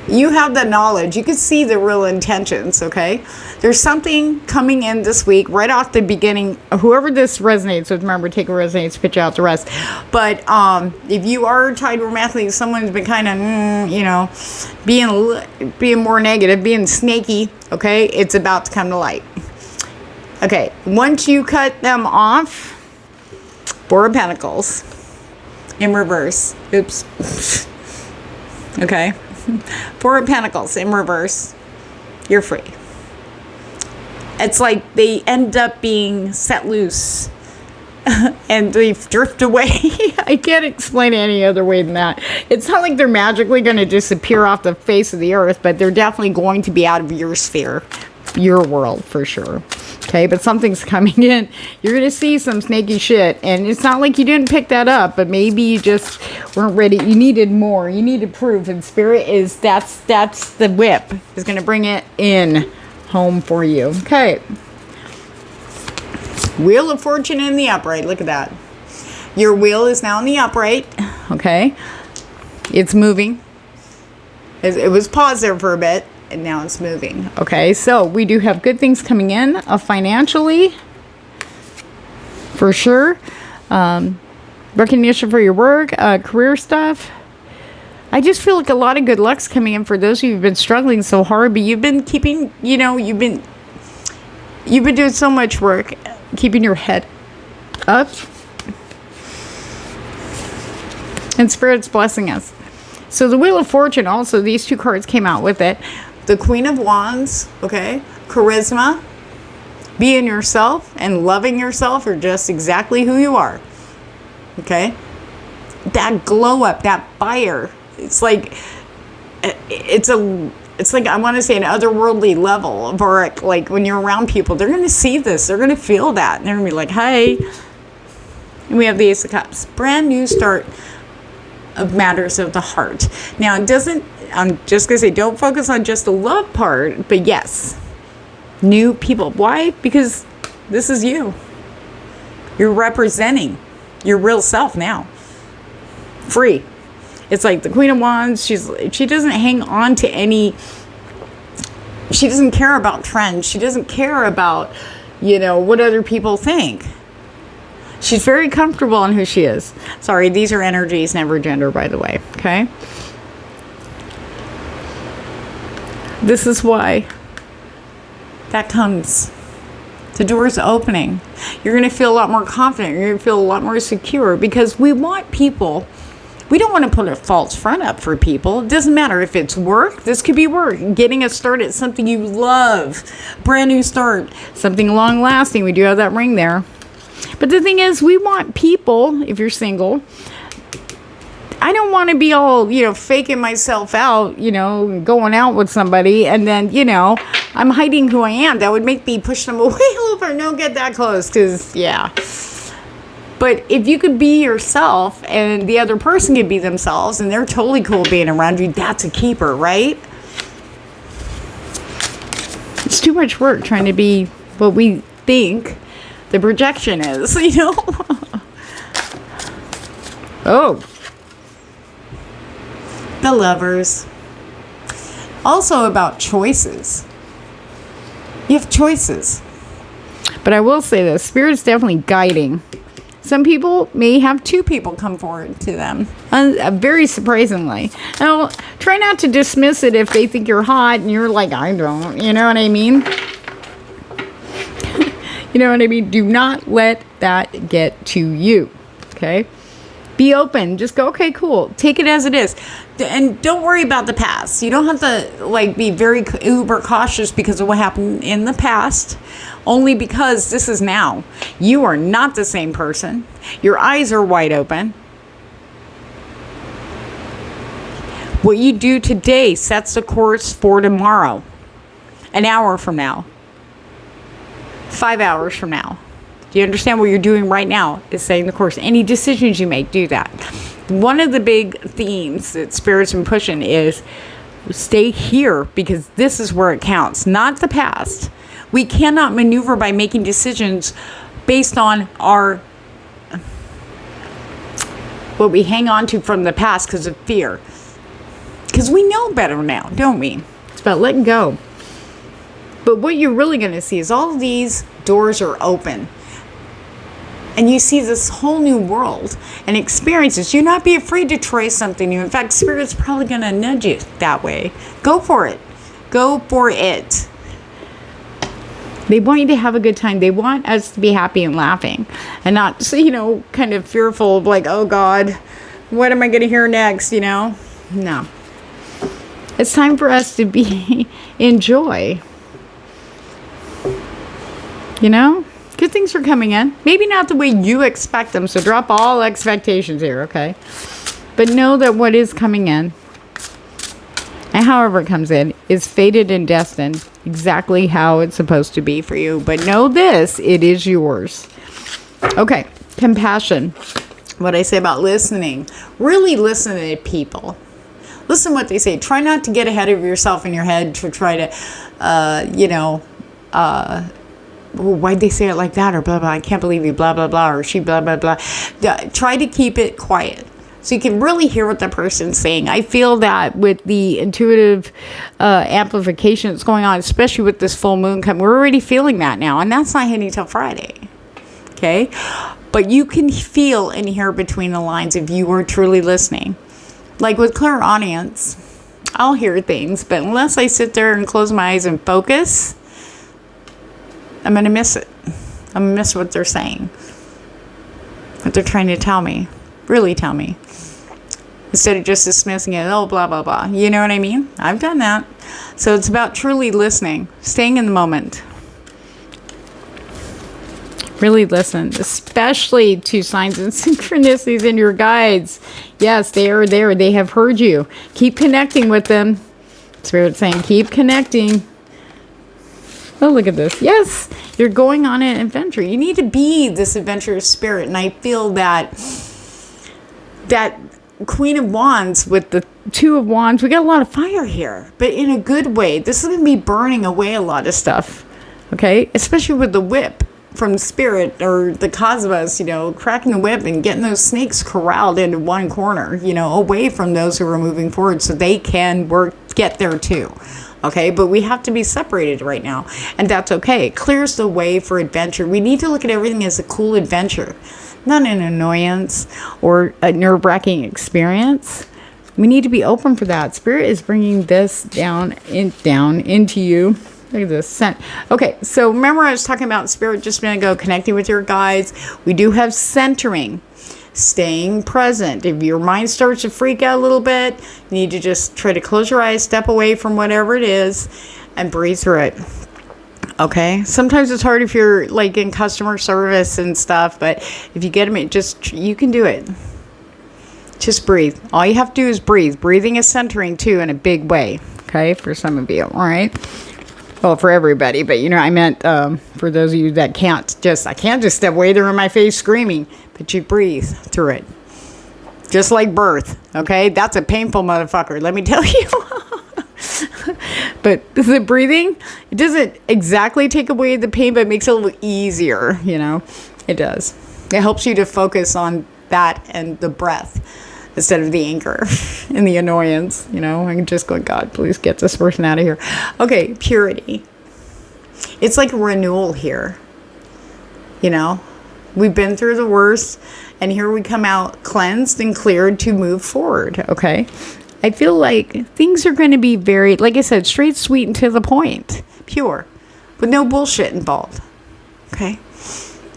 You have the knowledge. You can see the real intentions, okay? There's something coming in this week, right off the beginning. Whoever this resonates with, remember, take a resonates, pitch out the rest. But if you are tied romantically, someone's been kind of, you know, being more negative, being snaky, okay? It's about to come to light. Okay, once you cut them off, 4 of Pentacles in reverse. Oops. Okay. 4 of Pentacles in reverse. You're free. It's like they end up being set loose. and they drift away. I can't explain it any other way than that. It's not like they're magically going to disappear off the face of the earth, but they're definitely going to be out of your sphere, your world for sure. Okay, but something's coming in. You're going to see some snaky shit, and it's not like you didn't pick that up, but maybe you just weren't ready. You needed more. You needed proof, and Spirit is, that's the whip, is going to bring it in home for you. Okay. Wheel of Fortune in the upright. Look at that. Your wheel is now in the upright. Okay. It's moving. It was paused there for a bit, and now it's moving. Okay, so we do have good things coming in financially, for sure. Recognition for your work, career stuff. I just feel like a lot of good luck's coming in for those of you who've been struggling so hard, but you've been keeping, you've been doing so much work, keeping your head up. And Spirit's blessing us. So the Wheel of Fortune, also, these two cards came out with it. The Queen of Wands, okay? Charisma, being yourself and loving yourself or just exactly who you are, okay? That glow up, that fire. It's like, I want to say an otherworldly level of auric. Like when you're around people, they're going to see this. They're going to feel that. And they're going to be like, hey. And we have the Ace of Cups. Brand new start of matters of the heart. Now, it doesn't, I'm just going to say, don't focus on just the love part, but yes, new people. Why? Because this is you. You're representing your real self now. Free. It's like the Queen of Wands, she doesn't hang on to any, she doesn't care about trends. She doesn't care about, what other people think. She's very comfortable in who she is. Sorry, these are energies, never gender, by the way. Okay? This is why that comes. The door's opening. You're going to feel a lot more confident. You're going to feel a lot more secure because we want people. We don't want to put a false front up for people. It doesn't matter if it's work. This could be work. Getting a start at something you love. Brand new start. Something long lasting. We do have that ring there. But the thing is, we want people, if you're single, I don't want to be all, faking myself out, going out with somebody, and then, I'm hiding who I am. That would make me push them away a little bit. Don't get that close, because, yeah. But if you could be yourself, and the other person could be themselves, and they're totally cool being around you, that's a keeper, right? It's too much work trying to be what we think the projection is, Oh. The Lovers. Also about choices. You have choices. But I will say this, Spirit's definitely guiding. Some people may have two people come forward to them. Very surprisingly. Now, try not to dismiss it if they think you're hot and you're like, I don't. You know what I mean? You know what I mean? Do not let that get to you. Okay? Be open. Just go, okay, cool. Take it as it is. And don't worry about the past. You don't have to be very uber cautious because of what happened in the past. Only because this is now. You are not the same person. Your eyes are wide open. What you do today sets the course for tomorrow. An hour from now. 5 hours from now. Do you understand what you're doing right now is setting the course? Any decisions you make, do that. One of the big themes that Spirit's been pushing is stay here because this is where it counts, not the past. We cannot maneuver by making decisions based on what we hang on to from the past because of fear. Because we know better now, don't we? It's about letting go. But what you're really going to see is all these doors are open. And you see this whole new world and experiences. You not be afraid to try something new. In fact, Spirit's probably going to nudge you that way. Go for it. Go for it. They want you to have a good time. They want us to be happy and laughing. And not, kind of fearful of like, oh God, what am I going to hear next, No. It's time for us to be in joy. Good things are coming in. Maybe not the way you expect them, so drop all expectations here, okay? But know that what is coming in, and however it comes in, is fated and destined exactly how it's supposed to be for you. But know this, it is yours. Okay, compassion. What I say about listening. Really listen to people. Listen what they say. Try not to get ahead of yourself in your head to try to, why'd they say it like that? Or blah, blah, I can't believe you, blah, blah, blah, or she, blah, blah, blah. Try to keep it quiet so you can really hear what the person's saying. I feel that with the intuitive amplification that's going on, especially with this full moon coming, we're already feeling that now, and that's not hitting till Friday. Okay? But you can feel and hear between the lines if you are truly listening. Like with clairaudience, I'll hear things, but unless I sit there and close my eyes and focus, I'm going to miss it. I'm going to miss what they're saying. What they're trying to tell me. Really tell me. Instead of just dismissing it, oh, blah, blah, blah. You know what I mean? I've done that. So it's about truly listening, staying in the moment. Really listen, especially to signs and synchronicities in your guides. Yes, they are there. They have heard you. Keep connecting with them. Spirit's saying, keep connecting. Oh, look at this. Yes, you're going on an adventure. You need to be this adventurous spirit. And I feel that Queen of Wands with the Two of Wands, we got a lot of fire here, but in a good way. This is going to be burning away a lot of stuff, okay? Especially with the whip from Spirit or the cosmos, cracking the whip and getting those snakes corralled into one corner, away from those who are moving forward so they can get there too. Okay, but we have to be separated right now, and that's okay. It clears the way for adventure. We need to look at everything as a cool adventure, not an annoyance or a nerve-wracking experience. We need to be open for that. Spirit is bringing this down into you. Look at this scent. Okay, so remember I was talking about Spirit just a minute ago, connecting with your guides. We do have centering. Staying present. If your mind starts to freak out a little bit, you need to just try to close your eyes, step away from whatever it is, and breathe through it. Okay? Sometimes it's hard if you're like in customer service and stuff, but if you get them, you can do it. Just breathe. All you have to do is breathe. Breathing is centering too in a big way. Okay? For some of you. All right? Well, for everybody, but I meant for those of you that I can't just step way there in my face screaming, but you breathe through it. Just like birth, okay? That's a painful motherfucker, let me tell you. But the breathing, it doesn't exactly take away the pain, but it makes it a little easier, It does. It helps you to focus on that and the breath instead of the anger and the annoyance, I can just go, God, please get this person out of here. Okay, purity. It's like a renewal here, We've been through the worst, and here we come out cleansed and cleared to move forward, okay? I feel like things are going to be very, like I said, straight, sweet, and to the point. Pure. With no bullshit involved, okay?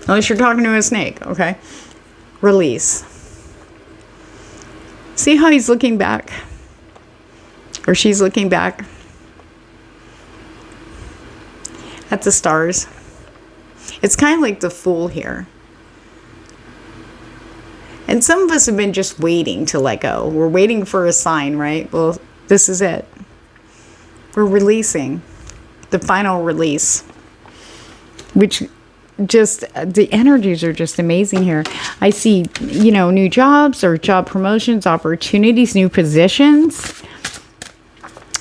Unless you're talking to a snake, okay? Release. See how he's looking back? Or she's looking back at the stars. It's kind of like the Fool here. And some of us have been just waiting to let go. We're waiting for a sign, right? Well, this is it. We're releasing. The final release. Which just, the energies are just amazing here. I see, new jobs or job promotions, opportunities, new positions.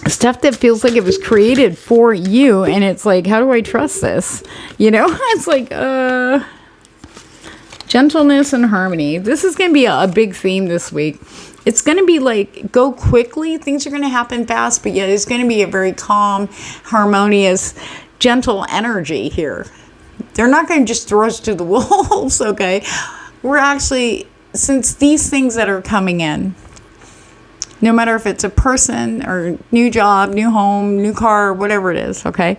Stuff that feels like it was created for you. And it's like, how do I trust this? It's like, gentleness and harmony. This is going to be a big theme this week. It's going to be like, go quickly. Things are going to happen fast, but yet it's going to be a very calm, harmonious, gentle energy here. They're not going to just throw us to the wolves, okay? We're actually, since these things that are coming in, no matter if it's a person or new job, new home, new car, whatever it is, okay?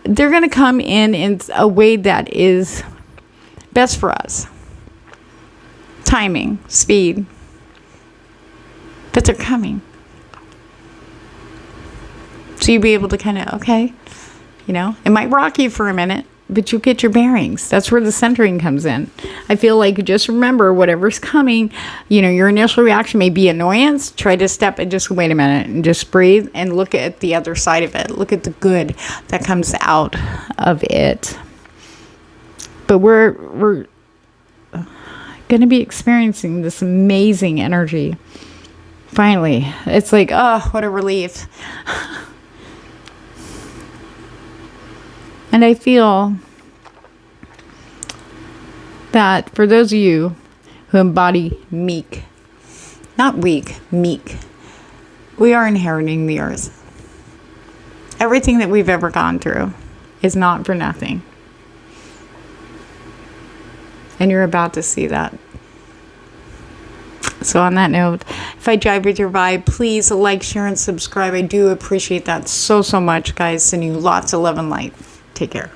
They're going to come in a way that is best for us. Timing, speed. But they're coming. So you'll be able to kind of, okay, it might rock you for a minute. but you get your bearings. That's where the centering comes in. I feel like just remember whatever's coming, you know, your initial reaction may be annoyance. Try to step and just wait a minute and just breathe and look at the other side of it. Look at the good that comes out of it. But we're going to be experiencing this amazing energy. Finally, it's like, oh, what a relief. And I feel that for those of you who embody meek, not weak, meek, we are inheriting the earth. Everything that we've ever gone through is not for nothing. And you're about to see that. So on that note, if I jive with your vibe, please like, share, and subscribe. I do appreciate that so much, guys. Sending you lots of love and light. Take care.